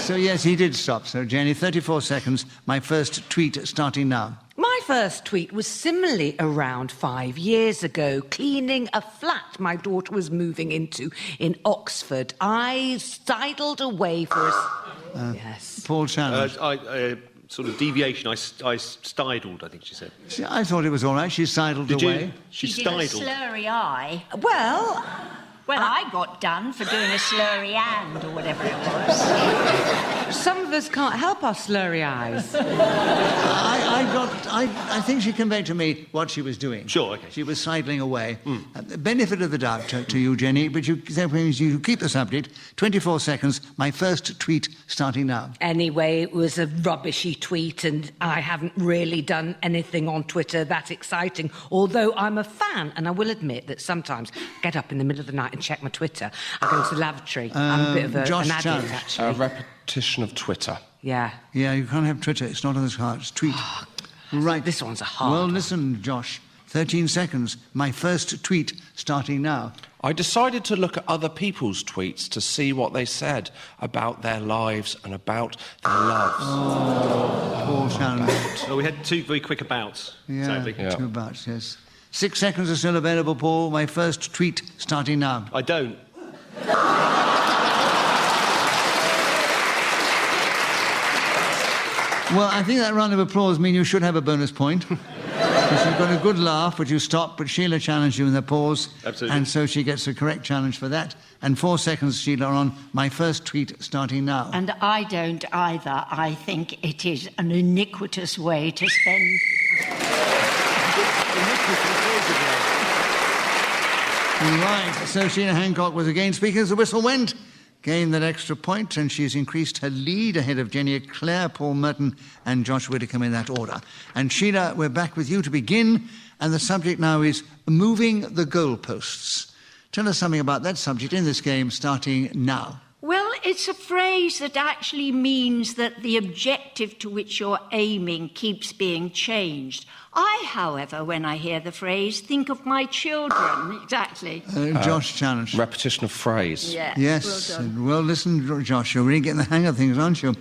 So, yes, he did stop. So, Jenny, 34 seconds. My first tweet starting now. My first tweet was similarly around 5 years ago, cleaning a flat my daughter was moving into in Oxford. I sidled away for a... yes. Paul challenge. Sort of deviation. I stidled, I think she said. I thought it was all right. She sidled away. You? She did a stidled. slurry eye. Well... Well, I got done for doing a slurry and or whatever it was. Some of us can't help our slurry eyes. I think she conveyed to me what she was doing. Sure, OK. She was sidling away. The benefit of the doubt to you, Jenny, but you keep the subject. 24 seconds. My first tweet starting now. Anyway, it was a rubbishy tweet and I haven't really done anything on Twitter that exciting, although I'm a fan, and I will admit that sometimes I get up in the middle of the night and check my Twitter. I go to the lavatory. I'm a bit of an addict, actually. A repetition of Twitter. Yeah. Yeah, you can't have Twitter. It's not on this card. It's tweet. Right. This one's a hard Well, one. listen, Josh. 13 seconds. My first tweet starting now. I decided to look at other people's tweets to see what they said about their lives and about their loves. Paul challenge. Well, we had two very quick abouts, sadly. Yeah, 2 bouts, yes. 6 seconds are still available, Paul. My first tweet starting now. I don't. Well, I think that round of applause means you should have a bonus point. Because you've got a good laugh, but you stopped, but Sheila challenged you in the pause. Absolutely. And so she gets the correct challenge for that. And 4 seconds, Sheila, on my first tweet starting now. And I don't either. I think it is an iniquitous way to spend... Right, so Sheila Hancock was again speaking as the whistle went. Gained that extra point, and she's increased her lead ahead of Jenny Eclair, Paul Merton, and Josh Widdicombe in that order. And Sheila, we're back with you to begin, and the subject now is moving the goalposts. Tell us something about that subject in this game, starting now. Well, it's a phrase that actually means that the objective to which you're aiming keeps being changed. I, however, when I hear the phrase, think of my children. Exactly. Josh challenge. Repetition of phrase. Yeah. Yes. Well done. Well, listen, Josh, you're really getting the hang of things, aren't you?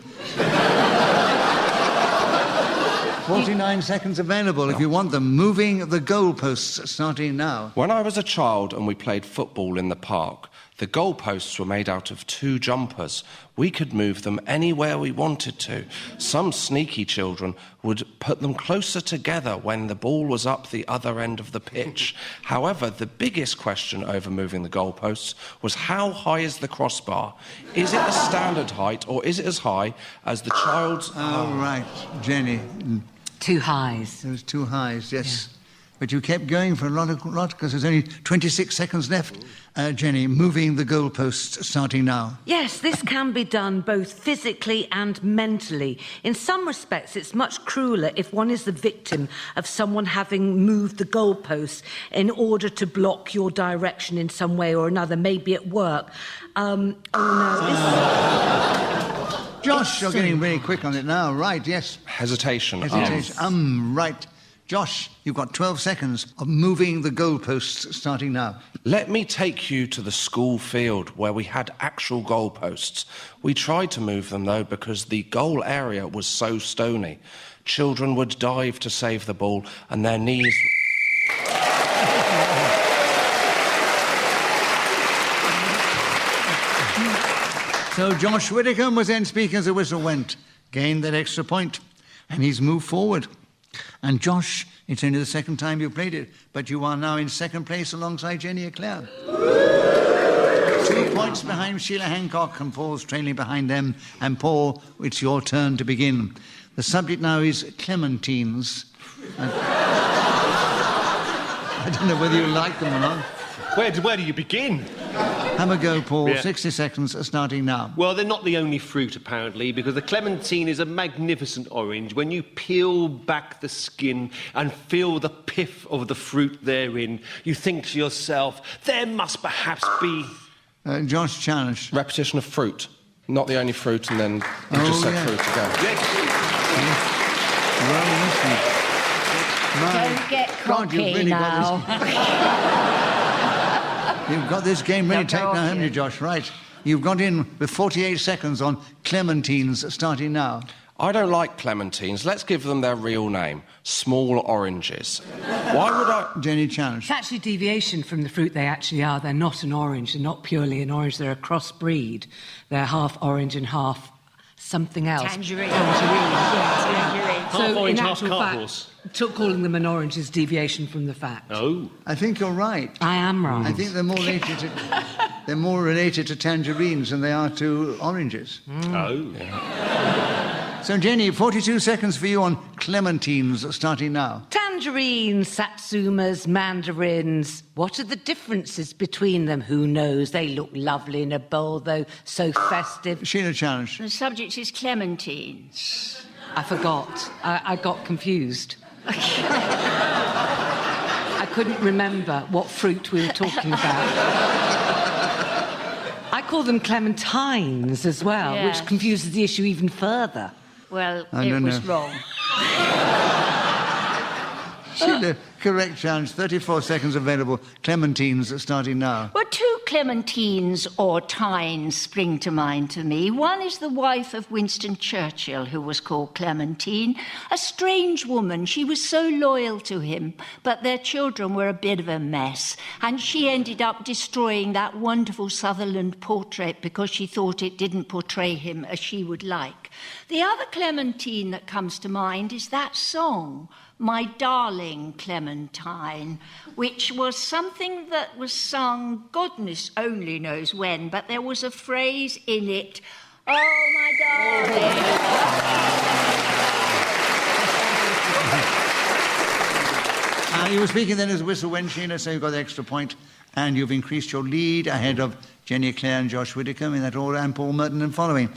49 seconds available if you want them. Moving the goalposts, starting now. When I was a child and we played football in the park, the goalposts were made out of 2 jumpers. We could move them anywhere we wanted to. Some sneaky children would put them closer together when the ball was up the other end of the pitch. However, the biggest question over moving the goalposts was how high is the crossbar? Is it the standard height or is it as high as the child's... Oh, right. Jenny. 2 highs. There's 2 highs, yes. But you kept going for a lot because there's only 26 seconds left. Jenny, moving the goalposts starting now. Yes, this can be done both physically and mentally. In some respects, it's much crueler if one is the victim of someone having moved the goalposts in order to block your direction in some way or another, maybe at work. Josh, you're getting very quick on it now. Right, yes. Hesitation. Right. Josh, you've got 12 seconds of moving the goalposts starting now. Let me take you to the school field where we had actual goalposts. We tried to move them, though, because the goal area was so stony. Children would dive to save the ball, and their knees... So Josh Widdicombe was then speaking as the whistle went, gained that extra point, and he's moved forward. And Josh, it's only the second time you've played it, but you are now in second place alongside Jenny Eclair. 2 points behind Sheila Hancock, and Paul's trailing behind them. And Paul, it's your turn to begin. The subject now is clementines. I don't know whether you like them or not. Where do you begin? Have a go, Paul. Yeah. 60 seconds are starting now. Well, they're not the only fruit, apparently, because the clementine is a magnificent orange. When you peel back the skin and feel the pith of the fruit therein, you think to yourself, there must perhaps be... Josh challenged. Repetition of fruit. Not the only fruit, and then you just said fruit again. Don't get cocky you've really now. You've got this game ready taped now, haven't you, Josh? Right. You've got in with 48 seconds on clementines starting now. I don't like clementines. Let's give them their real name. Small oranges. Why would I... Jenny challenge. It's actually a deviation from the fruit they actually are. They're not an orange. They're not purely an orange. They're a crossbreed. They're half orange and half something else. Tangerine. Half So, orange, in half actual cart fact, horse. calling them an orange is deviation from the fact. Oh. I think you're right. I am right. I think they're more related to tangerines than they are to oranges. Oh. So, Jenny, 42 seconds for you on clementines starting now. Tangerines, satsumas, mandarins. What are the differences between them? Who knows? They look lovely in a bowl, though, so festive. Sheila challenge. The subject is clementines. I forgot. I got confused. I couldn't remember what fruit we were talking about. I call them clementines as well, Yes. which confuses the issue even further. Well, I don't was know. wrong. Sheila, correct challenge. 34 seconds available. Clementines starting now. Well, two clementines or tines spring to mind to me. One is the wife of Winston Churchill, who was called Clementine. A strange woman. She was so loyal to him, but their children were a bit of a mess. And she ended up destroying that wonderful Sutherland portrait because she thought it didn't portray him as she would like. The other Clementine that comes to mind is that song, My Darling Clementine, which was something that was sung, goodness only knows when, but there was a phrase in it, oh, my darling. You were speaking then as whistle went, Sheila, so you got the extra point, and you've increased your lead ahead of Jenny Eclair and Josh Widdicombe in that order, and Paul Merton and following.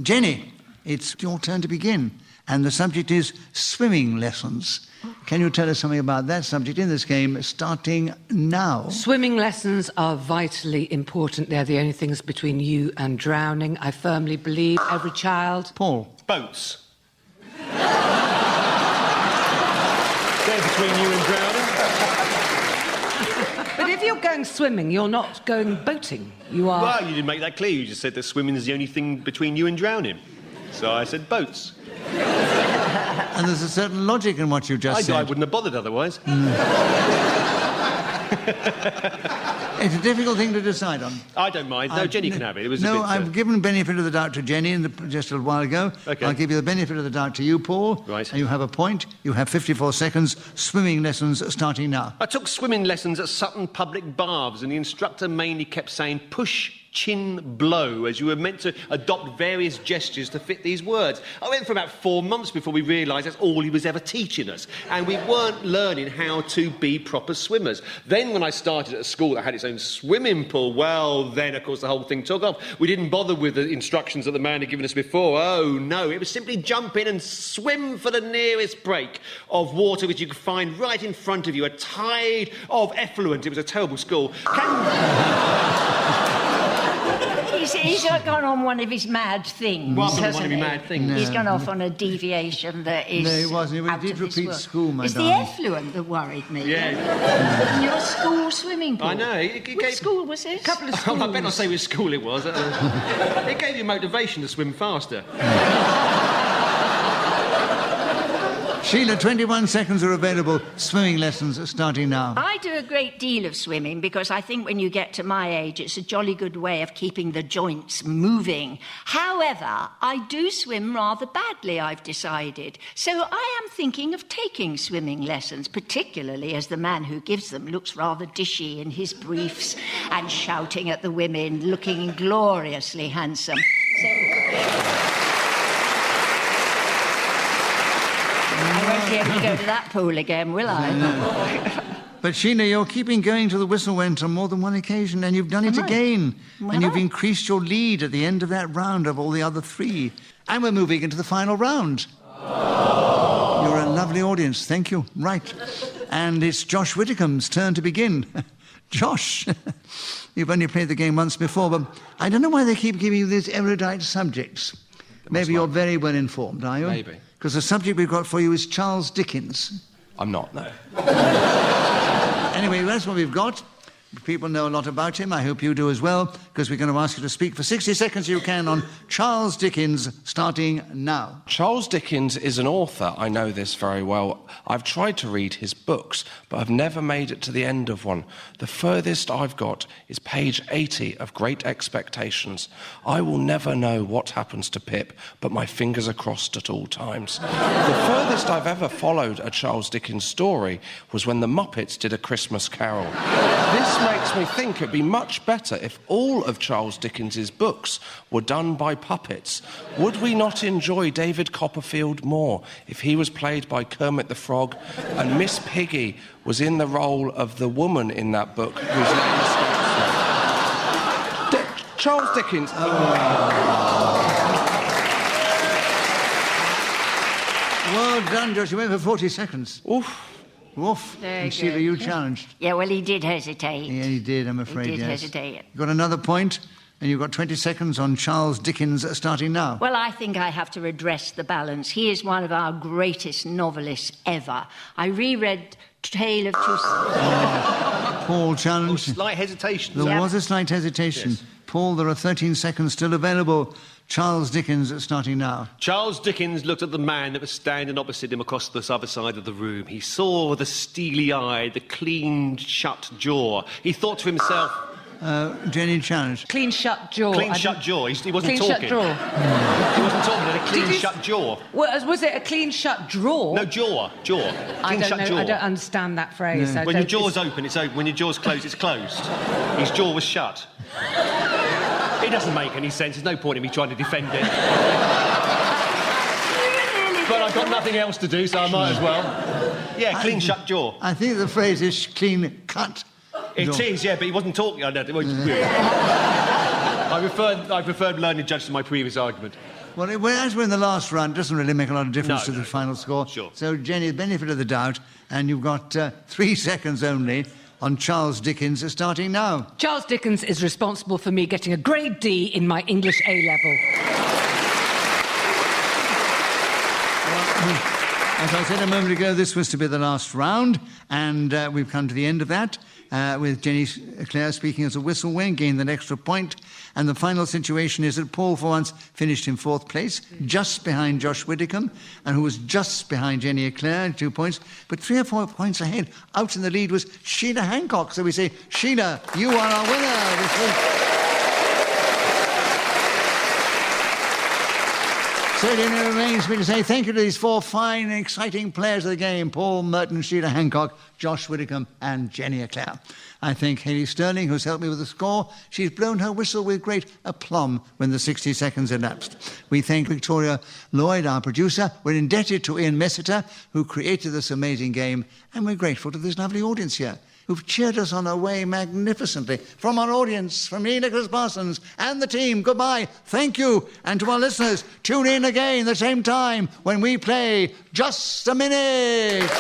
Jenny, it's your turn to begin. And the subject is swimming lessons. Can you tell us something about that subject in this game, starting now? Swimming lessons are vitally important. They're the only things between you and drowning. I firmly believe every child... Paul. Boats. They're between you and drowning. But if you're going swimming, you're not going boating. You are... Well, you didn't make that clear. You just said that swimming is the only thing between you and drowning. So I said boats. And there's a certain logic in what you just said. I wouldn't have bothered otherwise. It's a difficult thing to decide on. I don't mind. No, Jenny can have it. It was a bit, I've given benefit of the doubt to Jenny just a while ago. Okay. I'll give you the benefit of the doubt to you, Paul. Right. And you have a point. You have 54 seconds. Swimming lessons starting now. I took swimming lessons at Sutton Public Baths, and the instructor mainly kept saying, push, chin blow, as you were meant to adopt various gestures to fit these words. I went for about 4 months before we realised that's all he was ever teaching us, and we weren't learning how to be proper swimmers. Then when I started at a school that had its own swimming pool, well, then, of course, the whole thing took off. We didn't bother with the instructions that the man had given us before. Oh, no, it was simply jump in and swim for the nearest break of water which you could find right in front of you, a tide of effluent. It was a terrible school. He's gone on one of his mad things. One of his mad things. He's gone off on a deviation that is. No, he wasn't. We did repeat school, my It's darling. the effluent that worried me. Yeah. In your school swimming pool. I know. Which school was it? A couple of schools. I better not say which school it was. It gave you motivation to swim faster. Sheila, 21 seconds are available. Swimming lessons are starting now. I do a great deal of swimming because I think when you get to my age, it's a jolly good way of keeping the joints moving. However, I do swim rather badly, I've decided. So I am thinking of taking swimming lessons, particularly as the man who gives them looks rather dishy in his briefs and shouting at the women, looking gloriously handsome. I won't be able to go to that pool again, will I? No. But Sheila, you're keeping going to the whistle went on more than one occasion, and you've done it again. And you've increased your lead at the end of that round of all the other three. And we're moving into the final round. You're a lovely audience, thank you. Right. And it's Josh Widdicombe's turn to begin. Josh, you've only played the game once before, but I don't know why they keep giving you these erudite subjects. Maybe you're very well informed, are you? Maybe. Because the subject we've got for you is Charles Dickens. I'm not, no. Anyway, that's what we've got. People know a lot about him. I hope you do as well, because we're going to ask you to speak for 60 seconds you can on Charles Dickens, starting now. Charles Dickens is an author. I know this very well. I've tried to read his books, but I've never made it to the end of one. The furthest I've got is page 80 of Great Expectations. I will never know what happens to Pip, but my fingers are crossed at all times. The furthest I've ever followed a Charles Dickens story was when the Muppets did A Christmas Carol. This makes me think it'd be much better if all of Charles Dickens's books were done by puppets. Would we not enjoy David Copperfield more if he was played by Kermit the Frog and Miss Piggy was in the role of the woman in that book whose name escapes me? Charles Dickens. Well done, Josh. You went for 40 seconds. Oof. Woof. And Sheila, you challenged. Yeah, well, he did hesitate. Yeah, he did, I'm afraid, He did yes. hesitate. You've got another point, and you've got 20 seconds on Charles Dickens starting now. Well, I think I have to redress the balance. He is one of our greatest novelists ever. I reread Tale of Two... Paul challenged. Slight hesitation. There was a slight hesitation. Yes. Paul, there are 13 seconds still available. Charles Dickens starting now. Charles Dickens looked at the man that was standing opposite him across the other side of the room. He saw the steely eye, the clean-shut jaw. He thought to himself... Jenny challenged. Clean shut jaw. Clean-shut jaw. He wasn't clean talking. Shut jaw. He wasn't talking. He had a clean-shut jaw. Was it a clean shut draw? No, jaw. Clean-shut jaw. I don't understand that phrase. When your jaw's open, it's open. When your jaw's closed, it's closed. His jaw was shut. It doesn't make any sense. There's no point in me trying to defend it. But I've got nothing else to do, so I might as well. Yeah, clean-shut jaw. I think the phrase is clean-cut. It is, yeah, but he wasn't talking. I preferred learned judge to my previous argument. Well, as we're in the last round, it doesn't really make a lot of difference to the final score. Sure. So, Jenny, the benefit of the doubt, and you've got 3 seconds only on Charles Dickens starting now. Charles Dickens is responsible for me getting a grade D in my English A-level. As I said a moment ago, this was to be the last round, and we've come to the end of that, with Jenny Eclair speaking as a whistle wing, gained an extra point, and the final situation is that Paul, for once, finished in 4th place, just behind Josh Widdicombe, and who was just behind Jenny Eclair, 2 points, but 3 or 4 points ahead. Out in the lead was Sheila Hancock, so we say, Sheila, you are our winner this week. So it remains me to say thank you to these four fine and exciting players of the game, Paul, Merton, Sheila, Hancock, Josh Widdicombe and Jenny Eclair. I thank Hayley Sterling, who's helped me with the score. She's blown her whistle with great aplomb when the 60 seconds elapsed. We thank Victoria Lloyd, our producer. We're indebted to Ian Messiter, who created this amazing game, and we're grateful to this lovely audience here, who've cheered us on our way magnificently. From our audience, from me, Nicholas Parsons, and the team, goodbye, thank you. And to our listeners, tune in again at the same time when we play Just a Minute.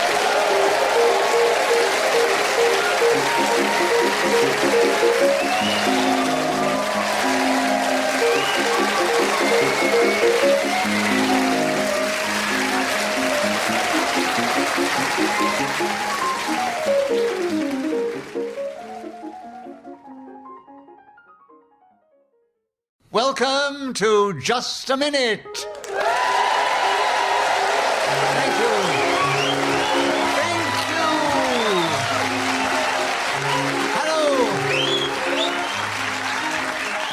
Welcome to Just a Minute. Thank you. Thank you. Hello.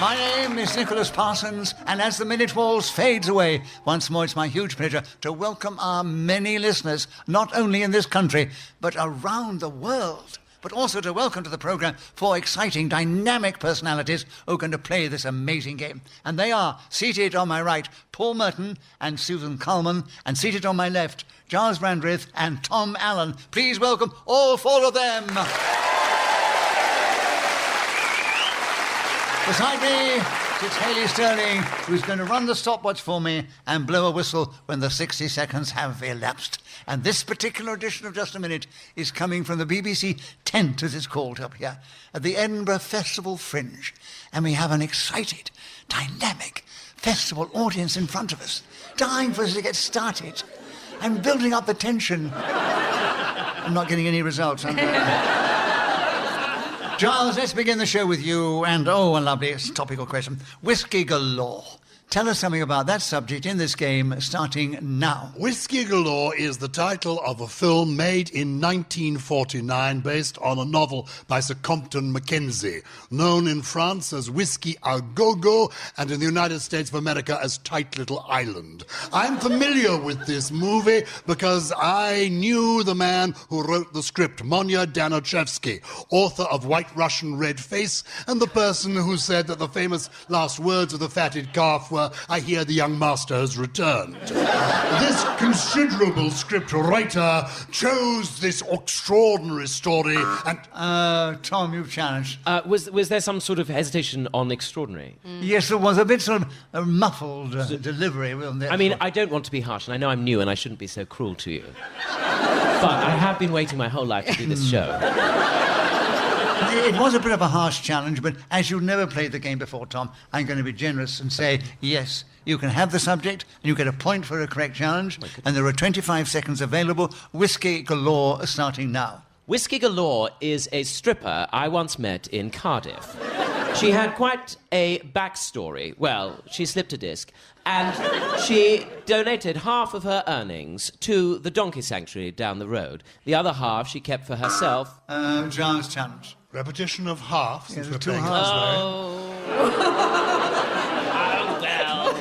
My name is Nicholas Parsons, and as the minute waltz fades away, once more it's my huge pleasure to welcome our many listeners, not only in this country, but around the world. But also to welcome to the programme four exciting, dynamic personalities who are going to play this amazing game. And they are, seated on my right, Paul Merton and Susan Calman, and seated on my left, Gyles Brandreth and Tom Allen. Please welcome all four of them. Beside me sits Hayley Sterling, who's going to run the stopwatch for me and blow a whistle when the 60 seconds have elapsed. And this particular edition of Just a Minute is coming from the BBC tent, as it's called up here, at the Edinburgh Festival Fringe. And we have an excited, dynamic festival audience in front of us, dying for us to get started and building up the tension. I'm not getting any results. Gyles, let's begin the show with you, and a lovely topical question. Whiskey galore. Tell us something about that subject in this game, starting now. Whiskey Galore is the title of a film made in 1949 based on a novel by Sir Compton Mackenzie, known in France as Whiskey a Go-Go and in the United States of America as Tight Little Island. I'm familiar with this movie because I knew the man who wrote the script, Monya Danochevsky, author of White Russian Red Face, and the person who said that the famous last words of the fatted calf were, I hear the young master has returned. This considerable script writer chose this extraordinary story and... Tom, you've challenged. Was there some sort of hesitation on extraordinary? Yes, there was a bit sort of a muffled delivery. I mean, I don't want to be harsh, and I know I'm new and I shouldn't be so cruel to you. But I have been waiting my whole life to do this show. It was a bit of a harsh challenge, but as you've never played the game before, Tom, I'm going to be generous and say, yes, you can have the subject, and you get a point for a correct challenge, and there are 25 seconds available. Whiskey Galore starting now. Whiskey Galore is a stripper I once met in Cardiff. She had quite a backstory. Well, she slipped a disc, and she donated half of her earnings to the donkey sanctuary down the road. The other half she kept for herself. Giles challenge. Repetition of half, since we're playing halves. Well.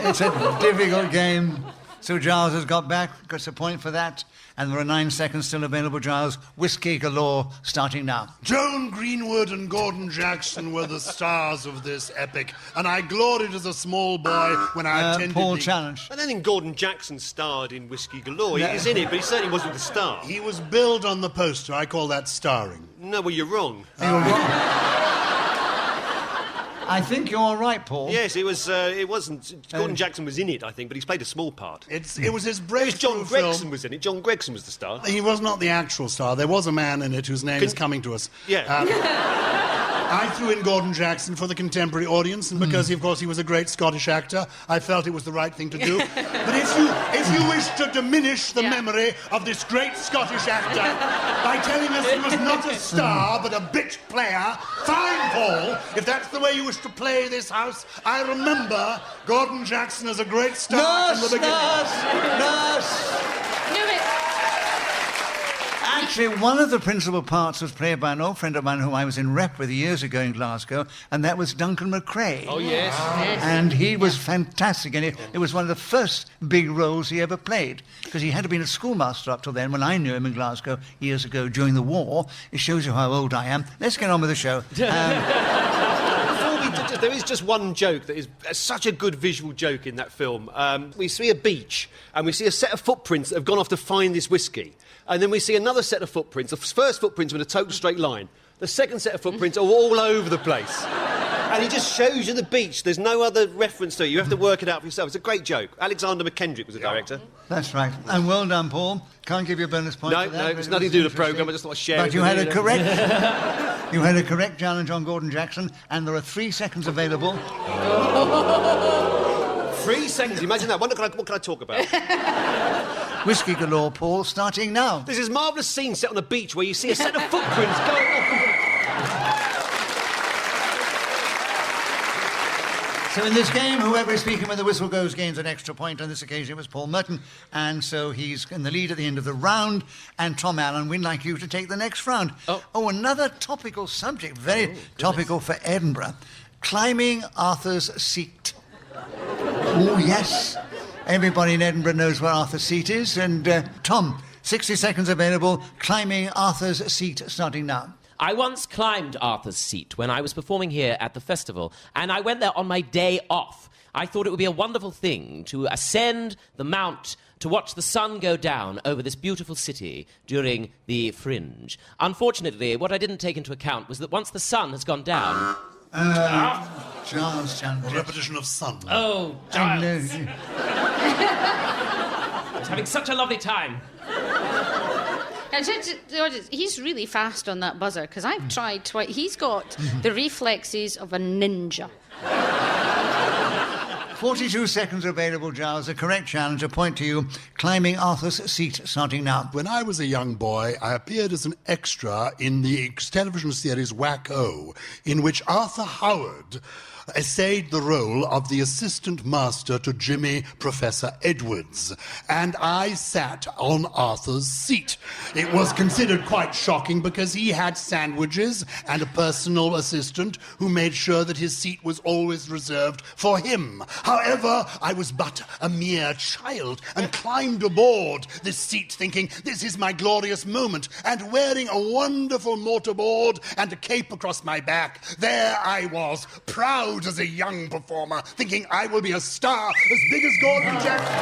It's a difficult game. So Giles has got back, gets a point for that. And there are 9 seconds still available, Giles. Whiskey Galore starting now. Joan Greenwood and Gordon Jackson were the stars of this epic, and I gloried as a small boy when I attended Paul challenge. I don't think Gordon Jackson starred in Whiskey Galore. He's in it, but he certainly wasn't the star. He was billed on the poster. I call that starring. No, well, you're wrong. You're wrong. I think you're right, Paul. Yes, it was. It wasn't. Gordon Jackson was in it, I think, but he's played a small part. It was his breakthrough John Gregson was in it. John Gregson was the star. He was not the actual star. There was a man in it whose name is coming to us. Yeah. I threw in Gordon Jackson for the contemporary audience, and because, of course, he was a great Scottish actor, I felt it was the right thing to do. But if you wish to diminish the memory of this great Scottish actor by telling us he was not a star but a bit player, fine, Paul. If that's the way you wish to play this house, I remember Gordon Jackson as a great star in the beginning. Nurse! Knew it. And Actually, one of the principal parts was played by an old friend of mine whom I was in rep with years ago in Glasgow, and that was Duncan McRae. Oh, yes. And he was fantastic, and it was one of the first big roles he ever played, because he had been a schoolmaster up till then, when I knew him in Glasgow years ago during the war. It shows you how old I am. Let's get on with the show. There is just one joke that is such a good visual joke in that film. We see a beach, and we see a set of footprints that have gone off to find this whiskey. And then we see another set of footprints. The first footprints are in a total straight line. The second set of footprints are all over the place. And he just shows you the beach. There's no other reference to it. You have to work it out for yourself. It's a great joke. Alexander McKendrick was the director. That's right. And well done, Paul. Can't give you a bonus point for that. No, it's nothing to do with the programme. I just thought I'd share it. But you had a correct... You had a correct challenge on Gordon Jackson, and there are 3 seconds available. 3 seconds. Imagine that. What can I talk about? Whiskey galore, Paul, starting now. There's this marvellous scene set on a beach where you see a set of footprints going off. So in this game, whoever is speaking when the whistle goes gains an extra point. On this occasion, it was Paul Merton, and so he's in the lead at the end of the round. And Tom Allen, we'd like you to take the next round. Oh, another topical subject, very topical for Edinburgh. Climbing Arthur's Seat. Oh, yes. Everybody in Edinburgh knows where Arthur's Seat is. And Tom, 60 seconds available. Climbing Arthur's Seat, starting now. I once climbed Arthur's Seat when I was performing here at the festival, and I went there on my day off. I thought it would be a wonderful thing to ascend the mount to watch the sun go down over this beautiful city during the Fringe. Unfortunately, what I didn't take into account was that once the sun has gone down... Giles, a repetition of sun. Oh, Giles. I was having such a lovely time. He's really fast on that buzzer, because I've tried twice. He's got the reflexes of a ninja. 42 seconds available, Giles. A correct challenge, a point to you. Climbing Arthur's Seat, starting now. When I was a young boy, I appeared as an extra in the television series Whack-O, in which Arthur Howard essayed the role of the assistant master to Jimmy Professor Edwards, and I sat on Arthur's seat. It was considered quite shocking because he had sandwiches and a personal assistant who made sure that his seat was always reserved for him. However, I was but a mere child and climbed aboard this seat thinking, this is my glorious moment, and wearing a wonderful mortarboard and a cape across my back, there I was, proud as a young performer, thinking I will be a star as big as Gordon Jackson.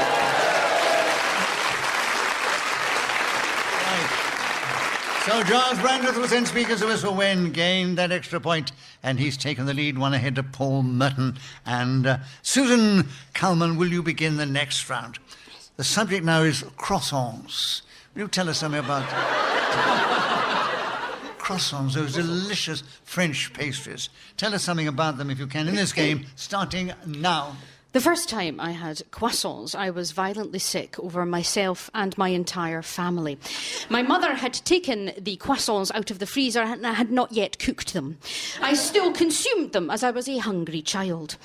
So Giles Brandreth was in Speaker's Whistle when gained that extra point, and he's taken the lead, one ahead of Paul Merton. And Susan Calman, will you begin the next round? The subject now is croissants. Will you tell us something about croissants, those delicious French pastries? Tell us something about them, if you can, in this game, starting now. The first time I had croissants, I was violently sick over myself and my entire family. My mother had taken the croissants out of the freezer and I had not yet cooked them. I still consumed them as I was a hungry child.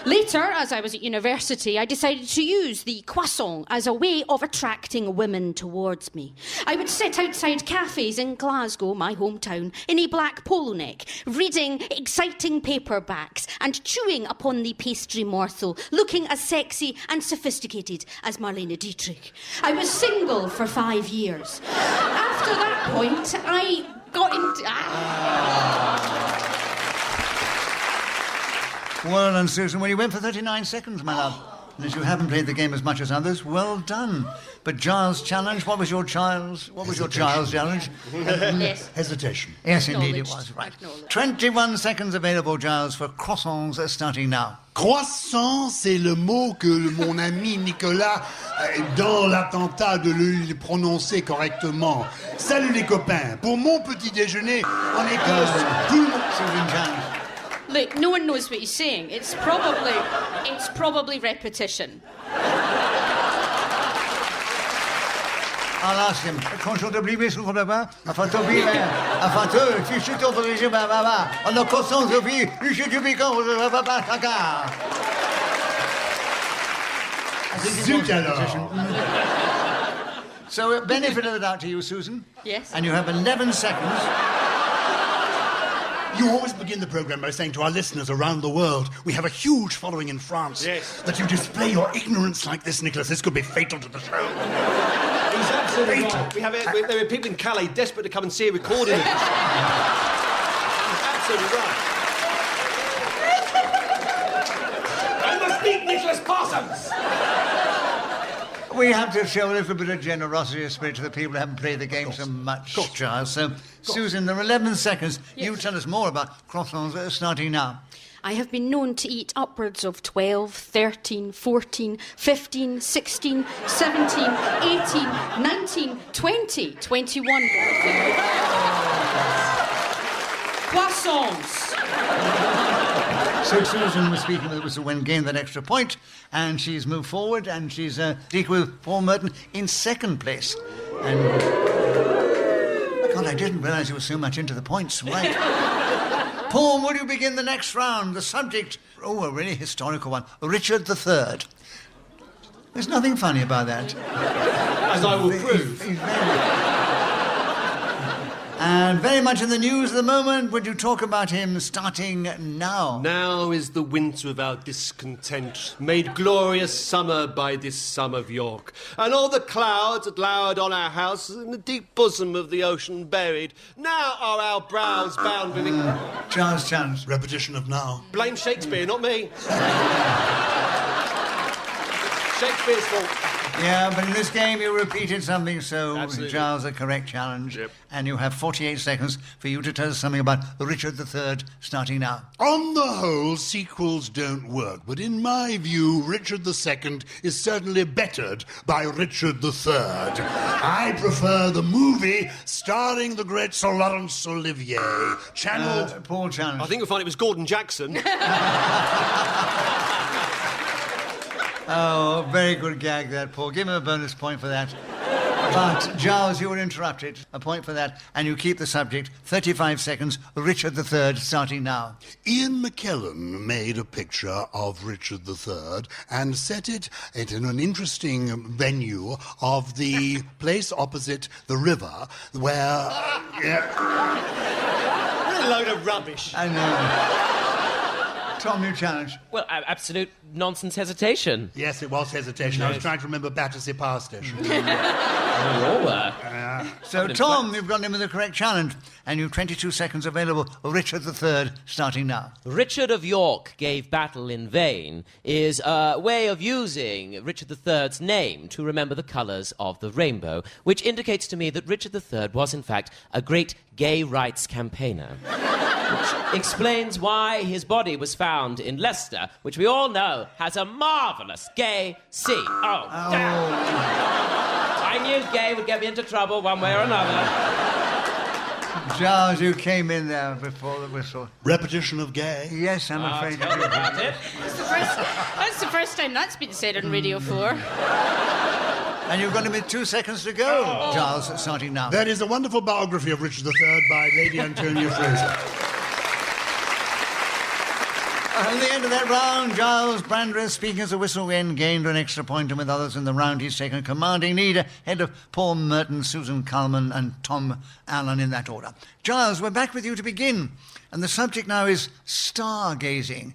Later, as I was at university, I decided to use the croissant as a way of attracting women towards me. I would sit outside cafes in Glasgow, my hometown, in a black polo neck, reading exciting paperbacks and chewing upon the pastry morsel, looking as sexy and sophisticated as Marlene Dietrich. I was single for 5 years. After that point, I got into... Well done, Susan. Well, you went for 39 seconds, my love. And as you haven't played the game as much as others, well done. But Giles' challenge, what was your challenge? Yes. Hesitation. Yes, indeed it was, right. 21 seconds available, Giles, for croissants starting now. Croissant, c'est le mot que mon ami Nicolas, dans l'attentat de le prononcer correctement. Salut les copains. Pour mon petit déjeuner, en Écosse, tout le monde... Look, no one knows what he's saying. It's probably repetition. I'll ask him. Confortably sur le bas, afin de tu suis autorisé, on a conscience de vie, je suis du bigot, Haka. So, benefit of the doubt to you, Susan. Yes. And you have 11 seconds. You always begin the programme by saying to our listeners around the world, we have a huge following in France. Yes. That you display your ignorance like this, Nicholas. This could be fatal to the show. He's absolutely right. There are people in Calais desperate to come and see a recording of this. He's absolutely right. I must meet Nicholas Parsons! We have to show a little bit of generosity of spirit to the people who haven't played the game so much, Giles. So, Susan, there are 11 seconds. Yes. You tell us more about croissants starting now. I have been known to eat upwards of 12, 13, 14, 15, 16, 17, 18, 19, 20, 21. Croissants! So Susan was speaking with the whistle when gained that extra point, and she's moved forward, and she's equal with Paul Merton in second place. And God, I didn't realise you were so much into the points. Right. Paul, will you begin the next round? The subject, a really historical one, Richard III. There's nothing funny about that. As I will prove. And very much in the news at the moment, would you talk about him starting now? Now is the winter of our discontent, made glorious summer by this sum of York. And all the clouds that lowered on our house in the deep bosom of the ocean buried. Now are our brows bound with... Giles challenge. Repetition of now. Blame Shakespeare, not me. Shakespeare's fault. Yeah, but in this game you repeated something, so Absolutely. Giles, a correct challenge. Yep. And you have 48 seconds for you to tell us something about Richard III starting now. On the whole, sequels don't work, but in my view, Richard II is certainly bettered by Richard III. I prefer the movie starring the great Sir Laurence Olivier, channeled... Paul challenge. I think you'll find it was Gordon Jackson. Oh, very good gag there, Paul. Give him a bonus point for that. But, Giles, you were interrupted. A point for that. And you keep the subject. 35 seconds. Richard III starting now. Ian McKellen made a picture of Richard III and set it in an interesting venue of the place opposite the river where... What a load of rubbish. I know. Tom, you challenge. Well, absolute nonsense hesitation. Yes, it was hesitation. I was trying to remember Battersea Power Station. So, Tom, you've got him with the correct challenge. And you've 22 seconds available. Richard III starting now. Richard of York gave battle in vain is a way of using Richard III's name to remember the colours of the rainbow, which indicates to me that Richard III was, in fact, a great gay rights campaigner. Which explains why his body was found in Leicester, which we all know has a marvellous gay sea. Oh, damn. I knew gay would get me into trouble one way or another. Giles, you came in there before the whistle. Repetition of gay? Yes, I'm afraid Tell me about it. That's the first time that's been said on Radio 4. And you've got him with 2 seconds to go. Giles, starting now. There is a wonderful biography of Richard III by Lady Antonia Fraser. At the end of that round, Giles Brandreth, speaking as a whistle win, gained an extra point, and with others in the round, he's taken a commanding lead ahead of Paul Merton, Susan Calman, and Tom Allen in that order. Giles, we're back with you to begin, and the subject now is stargazing.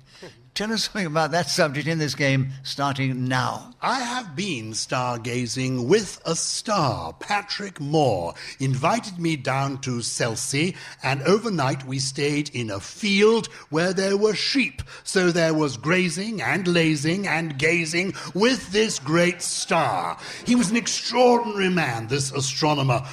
Tell us something about that subject in this game, starting now. I have been stargazing with a star. Patrick Moore invited me down to Selsey, and overnight we stayed in a field where there were sheep. So there was grazing and lazing and gazing with this great star. He was an extraordinary man, this astronomer,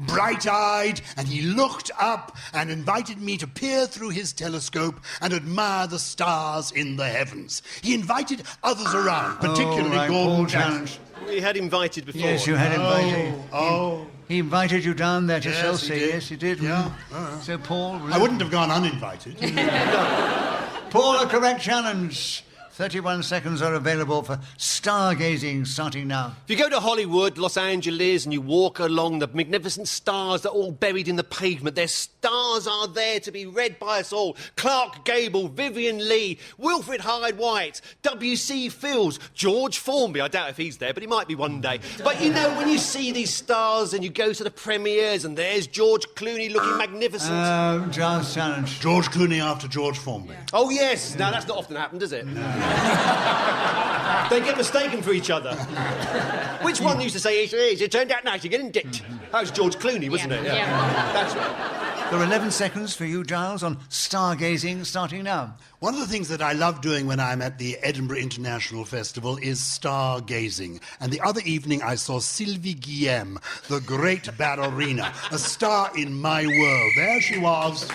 bright-eyed, and he looked up and invited me to peer through his telescope and admire the stars in the heavens. He invited others around, particularly Gordon Jackson. We had invited before. Yes, you had invited. Oh. He invited you down there to Selsey. He did. Yes, he did. Yeah. So, Paul... I wouldn't have gone uninvited. Paul, a correct challenge. 31 seconds are available for stargazing, starting now. If you go to Hollywood, Los Angeles, and you walk along the magnificent stars that are all buried in the pavement, their stars are there to be read by us all. Clark Gable, Vivian Leigh, Wilfred Hyde-White, W.C. Fields, George Formby. I doubt if he's there, but he might be one day. But you know, when you see these stars and you go to the premieres and there's George Clooney looking magnificent. Giles challenge. George Clooney after George Formby. Oh, yes. Now, that's not often happened, does it? No. They get mistaken for each other. Which one used to say, it turned out nice, you're getting dicked. That was George Clooney, wasn't it? Yeah. That's right. There are 11 seconds for you, Giles, on stargazing, starting now. One of the things that I love doing when I'm at the Edinburgh International Festival is stargazing. And the other evening I saw Sylvie Guillem, the great ballerina, a star in my world. There she was.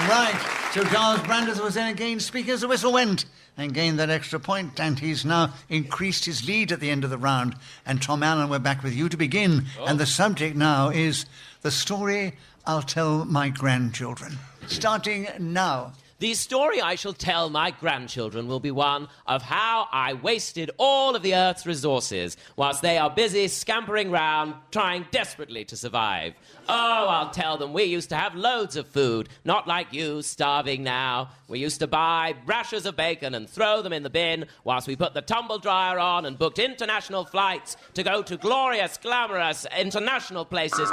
Right. So Giles Brandreth was then again speaking as the whistle went and gained that extra point, and he's now increased his lead at the end of the round. And Tom Allen, we're back with you to begin. And the subject now is the story I'll tell my grandchildren. Starting now. The story I shall tell my grandchildren will be one of how I wasted all of the Earth's resources whilst they are busy scampering round trying desperately to survive. Oh, I'll tell them we used to have loads of food, not like you, starving now. We used to buy rashers of bacon and throw them in the bin whilst we put the tumble dryer on and booked international flights to go to glorious, glamorous international places.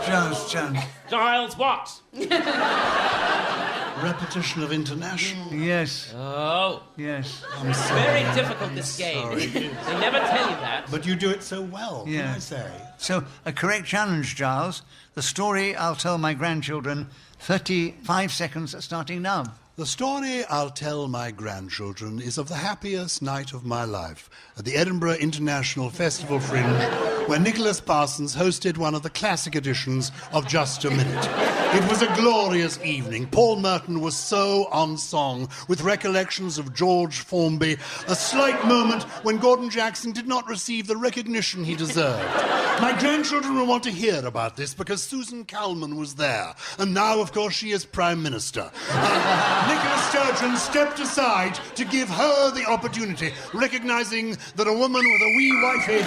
Giles, Giles, what? Repetition of international. Yes. Oh. Yes. I'm sorry. Very difficult, this game. They never tell you that. But you do it so well, can I say? So, a correct challenge, Giles. The story I'll tell my grandchildren, 35 seconds starting now. The story I'll tell my grandchildren is of the happiest night of my life at the Edinburgh International Festival Fringe, where Nicholas Parsons hosted one of the classic editions of Just a Minute. It was a glorious evening. Paul Merton was so on song with recollections of George Formby, a slight moment when Gordon Jackson did not receive the recognition he deserved. My grandchildren will want to hear about this because Susan Calman was there, and now, of course, she is Prime Minister. Nicola Sturgeon stepped aside to give her the opportunity, recognising that a woman with a wee white head...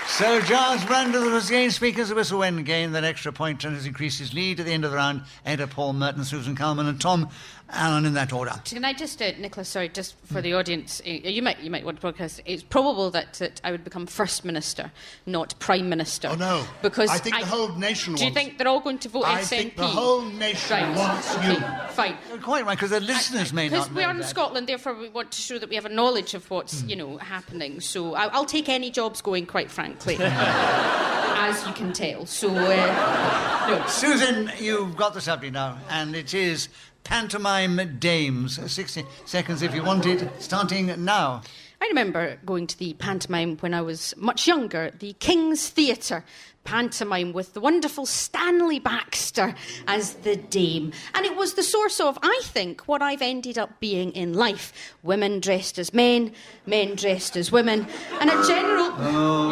So Giles Brandreth was again speaking as the whistle went, gained that extra point and has increased his lead at the end of the round. Eda, Paul Merton, Susan Calman and Tom Allen in that order. Can I just, Nicholas, sorry, just for the audience, you might want to broadcast, it's probable that I would become First Minister, not Prime Minister. Oh, no. Because I think the whole nation wants... Do you think they're all going to vote SNP? I think the whole nation wants you. Fine. You're quite right, because the listeners may not know. Because we are in Scotland, therefore we want to show that we have a knowledge of what's, happening. So I'll take any jobs going, quite frankly. As you can tell. So, no. Susan, you've got the subject now, and it is pantomime dames. 60 seconds if you want it, starting now. I remember going to the pantomime when I was much younger, the King's Theatre pantomime with the wonderful Stanley Baxter as the dame. And it was the source of, I think, what I've ended up being in life. Women dressed as men, men dressed as women, and a general...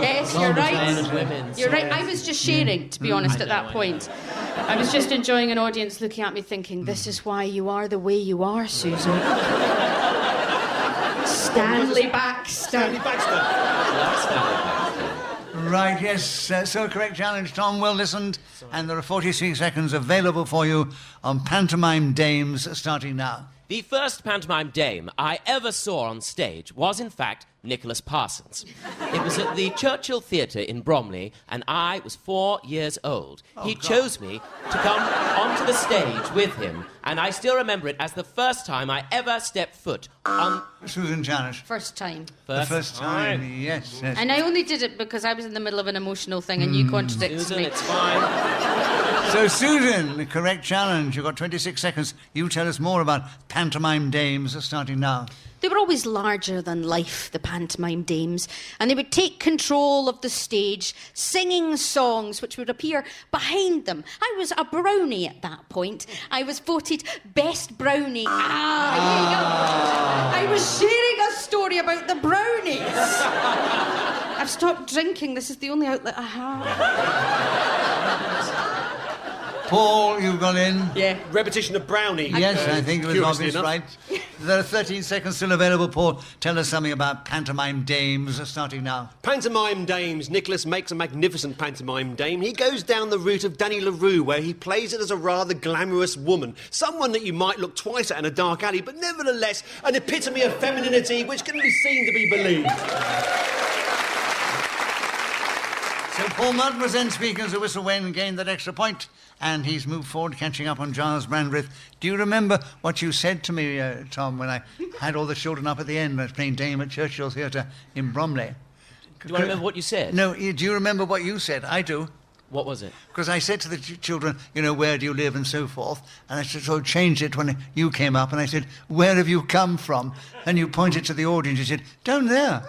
yes, you're right. You're right. I was just sharing, to be honest, at that point. I was just enjoying an audience looking at me thinking, this is why you are the way you are, Susan. Stanley Baxter. Stanley Baxter. Right, yes, so correct challenge, Tom, well listened. And there are 46 seconds available for you on pantomime dames, starting now. The first pantomime dame I ever saw on stage was, in fact, Nicholas Parsons. It was at the Churchill Theatre in Bromley, and I was 4 years old. He chose me to come onto the stage with him, and I still remember it as the first time I ever stepped foot on... Susan Janet. First time. The first time, yes. And I only did it because I was in the middle of an emotional thing and you contradicted Susan, me. it's fine. So, Susan, the correct challenge. You've got 26 seconds. You tell us more about pantomime dames, starting now. They were always larger than life, the pantomime dames, and they would take control of the stage, singing songs which would appear behind them. I was a brownie at that point. I was voted best brownie. I was sharing a story about the brownies. I've stopped drinking. This is the only outlet I have. Paul, you got in? Yeah, repetition of Brownie. Yes, I think it was curiously obvious, enough. right? There are 13 seconds still available, Paul. Tell us something about pantomime dames, starting now. Pantomime dames. Nicholas makes a magnificent pantomime dame. He goes down the route of Danny LaRue, where he plays it as a rather glamorous woman. Someone that you might look twice at in a dark alley, but nevertheless an epitome of femininity which can be seen to be believed. So Paul Merton was then speaking as the whistle went and gained that extra point, and he's moved forward, catching up on Gyles Brandreth. Do you remember what you said to me, Tom, when I had all the children up at the end? I was playing Dame at Churchill Theatre in Bromley. Do I remember what you said? No, do you remember what you said? I do. What was it? Because I said to the children, you know, where do you live and so forth, and I sort of changed it when you came up, and I said, where have you come from? And you pointed to the audience, you said, down there.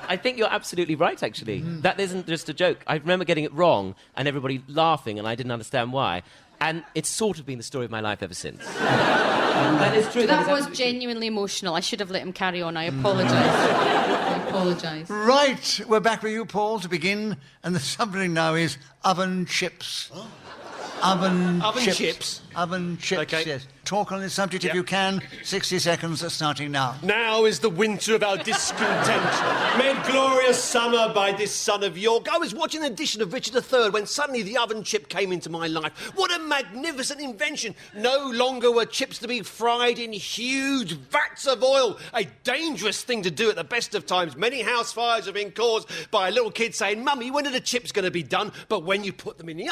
I think you're absolutely right, actually. That isn't just a joke. I remember getting it wrong and everybody laughing, and I didn't understand why. And it's sort of been the story of my life ever since. That is true. That was genuinely emotional. I should have let him carry on. I apologise. I apologise. Right, we're back with you, Paul, to begin, and the subject now is oven chips. Oh. Oven chips. chips. Oven chips, Okay. yes. Talk on this subject if you can. 60 seconds are starting now. Now is the winter of our discontent, made glorious summer by this son of York. I was watching an edition of Richard III when suddenly the oven chip came into my life. What a magnificent invention! No longer were chips to be fried in huge vats of oil, a dangerous thing to do at the best of times. Many house fires have been caused by a little kid saying, Mummy, when are the chips going to be done? But when you put them in the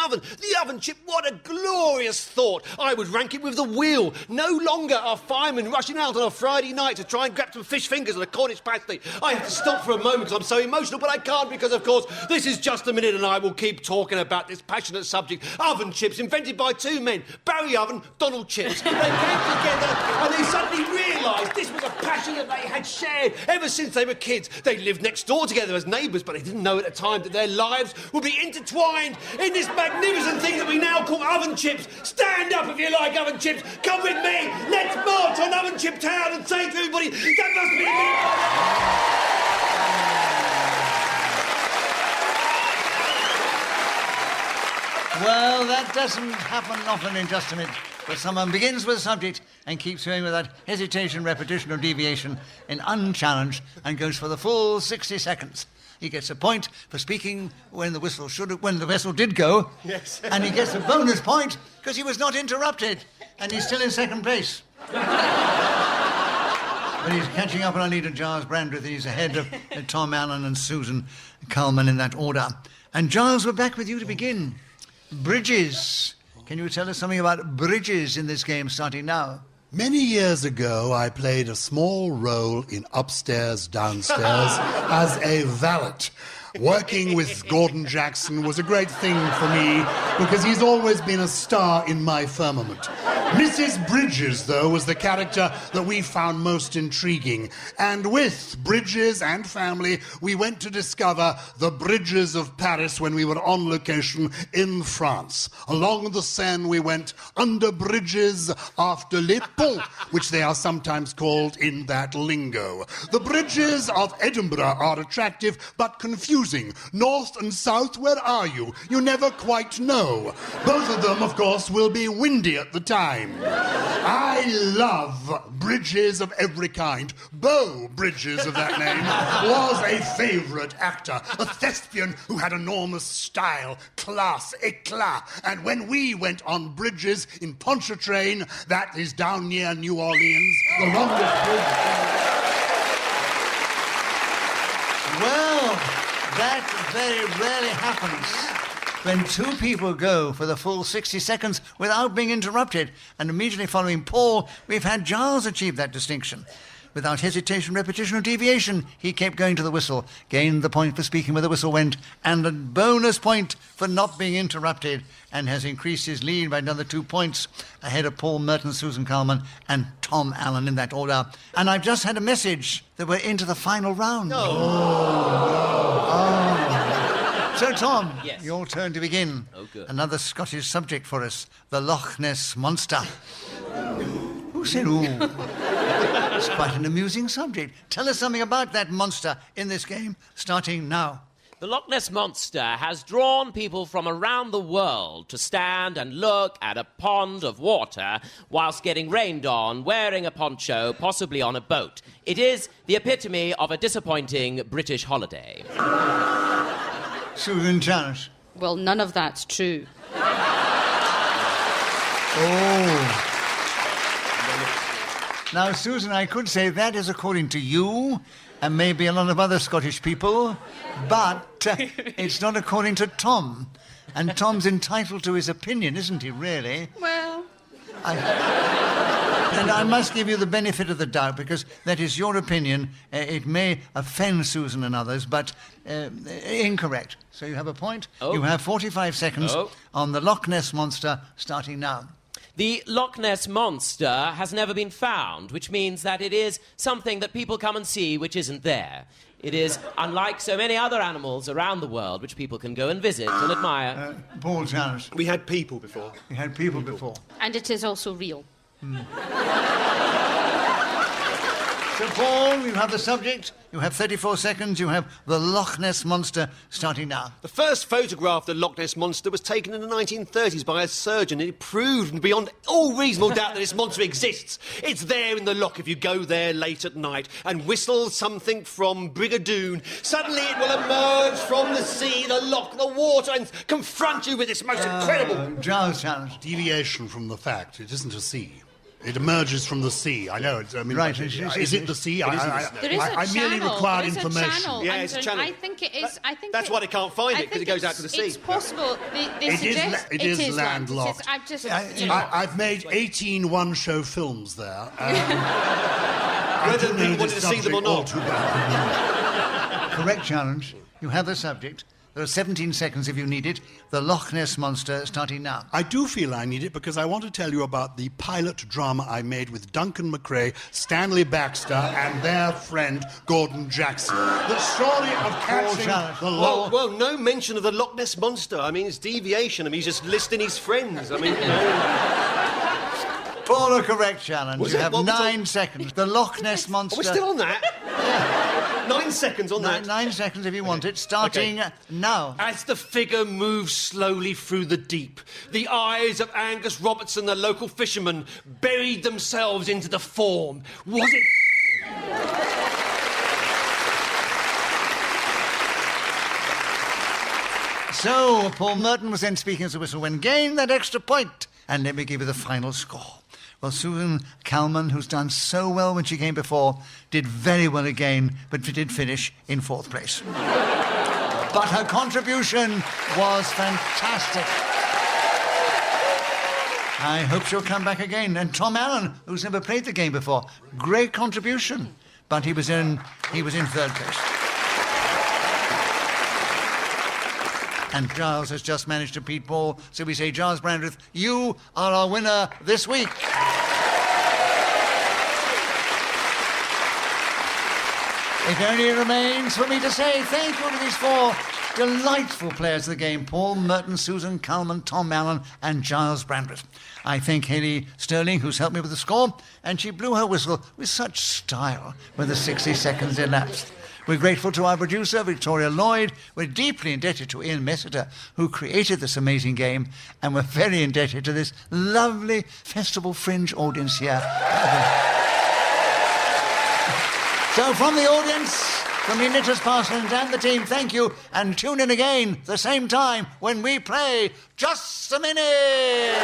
oven chip, what a glorious thought! I would rank it with the wheel. No longer are firemen rushing out on a Friday night to try and grab some fish fingers and a Cornish pasty. I have to stop for a moment because I'm so emotional, but I can't because, of course, this is just a minute and I will keep talking about this passionate subject. Oven chips, invented by two men, Barry Oven, Donald Chips. They came together and they suddenly realised this was a passion that they had shared ever since they were kids. They lived next door together as neighbours, but they didn't know at the time that their lives would be intertwined in this magnificent thing that we now call oven chips. Stand up if you like oven chips. Come with me. Let's march on Oven Chip Town and say to everybody, that must be a minute. Well, that doesn't happen often in just a minute, but someone begins with a subject and keeps going without hesitation, repetition or deviation in unchallenged and goes for the full 60 seconds. He gets a point for speaking when the whistle did go. Yes. And he gets a bonus point because he was not interrupted. And he's still in second place. But he's catching up on our leader, Gyles Brandreth. He's ahead of Tom Allen and Susan Calman in that order. And Gyles, we're back with you to begin. Bridges. Can you tell us something about bridges in this game starting now? Many years ago, I played a small role in Upstairs, Downstairs as a valet. Working with Gordon Jackson was a great thing for me because he's always been a star in my firmament. Mrs. Bridges, though, was the character that we found most intriguing. And with Bridges and family, we went to discover the bridges of Paris when we were on location in France. Along the Seine, we went under bridges after les ponts, which they are sometimes called in that lingo. The bridges of Edinburgh are attractive but confusing. North and south, where are you? You never quite know. Both of them, of course, will be windy at the time. I love bridges of every kind. Beau Bridges, of that name, was a favourite actor, a thespian who had enormous style, class, éclat. And when we went on bridges in Pontchartrain, that is down near New Orleans, the longest bridge. Well, that very rarely happens when two people go for the full 60 seconds without being interrupted. And immediately following Paul, we've had Gyles achieve that distinction. Without hesitation, repetition or deviation, he kept going to the whistle, gained the point for speaking where the whistle went, and a bonus point for not being interrupted, and has increased his lead by another 2 points ahead of Paul Merton, Susan Calman, and Tom Allen in that order. And I've just had a message that we're into the final round. So, Tom, Yes. your turn to begin. Oh, good. Another Scottish subject for us, the Loch Ness Monster. Who said ooh? It's quite an amusing subject. Tell us something about that monster in this game, starting now. The Loch Ness Monster has drawn people from around the world to stand and look at a pond of water whilst getting rained on, wearing a poncho, possibly on a boat. It is the epitome of a disappointing British holiday. Susan Janet. Well, none of that's true. Oh. Now, Susan, I could say that is according to you and maybe a lot of other Scottish people, but it's not according to Tom. And Tom's entitled to his opinion, isn't he, really? Well... And I must give you the benefit of the doubt, because that is your opinion. It may offend Susan and others, but incorrect. So you have a point. Oh. You have 45 seconds on the Loch Ness Monster, starting now. The Loch Ness Monster has never been found, which means that it is something that people come and see which isn't there. It is unlike so many other animals around the world which people can go and visit and admire. Paul Janet. We had people before. We had people before. And it is also real. So, Paul, you have the subject. You have 34 seconds. You have the Loch Ness Monster, starting now. The first photograph of the Loch Ness Monster was taken in the 1930s by a surgeon, and it proved beyond all reasonable doubt that this monster exists. It's there in the loch if you go there late at night and whistle something from Brigadoon. Suddenly it will emerge from the sea, the loch, the water, and confront you with this most incredible... Giles Challenge. Deviation from the fact. It isn't a sea. It emerges from the sea. I know. I mean, right. Is it the sea? There is a I merely channel. required There is information. a channel. Yeah, it's a channel. I think it is. That's why they can't find it, because it goes out to the sea. It's possible. It is landlocked. I've just. I've made 18 one-show films there. Whether people wanted to see them or not. Correct challenge. You have the subject. There are 17 seconds if you need it. The Loch Ness Monster, starting now. I do feel I need it because I want to tell you about the pilot drama I made with Duncan McRae, Stanley Baxter, and their friend Gordon Jackson. The story of catching the Loch... Well, no mention of the Loch Ness Monster. I mean, it's deviation. I mean, he's just listing his friends. I mean, Paul, a correct challenge. You have 9 seconds. The Loch Ness Monster... Are we still on that? Yeah. 9 seconds on that. 9 seconds if you want it, starting now. As the figure moves slowly through the deep, the eyes of Angus Robertson, the local fisherman, buried themselves into the form. Was it... So, Paul Merton was then speaking as a whistle when gained that extra point. And let me give you the final score. Well, Susan Calman, who's done so well when she came before, did very well again, but did finish in 4th place. But her contribution was fantastic. I hope she'll come back again. And Tom Allen, who's never played the game before, great contribution, but he was in 3rd place. And Gyles has just managed to beat Paul, so we say, Gyles Brandreth, you are our winner this week. It only remains for me to say thank you to these 4 delightful players of the game, Paul Merton, Susan Calman, Tom Allen, and Gyles Brandreth. I thank Hayley Sterling, who's helped me with the score, and she blew her whistle with such style when the 60 seconds elapsed. We're grateful to our producer, Victoria Lloyd. We're deeply indebted to Ian Messiter, who created this amazing game, and we're very indebted to this lovely Festival Fringe audience here. So from the audience, from me, Nicholas Parsons, and the team, thank you, and tune in again the same time when we play Just a Minute!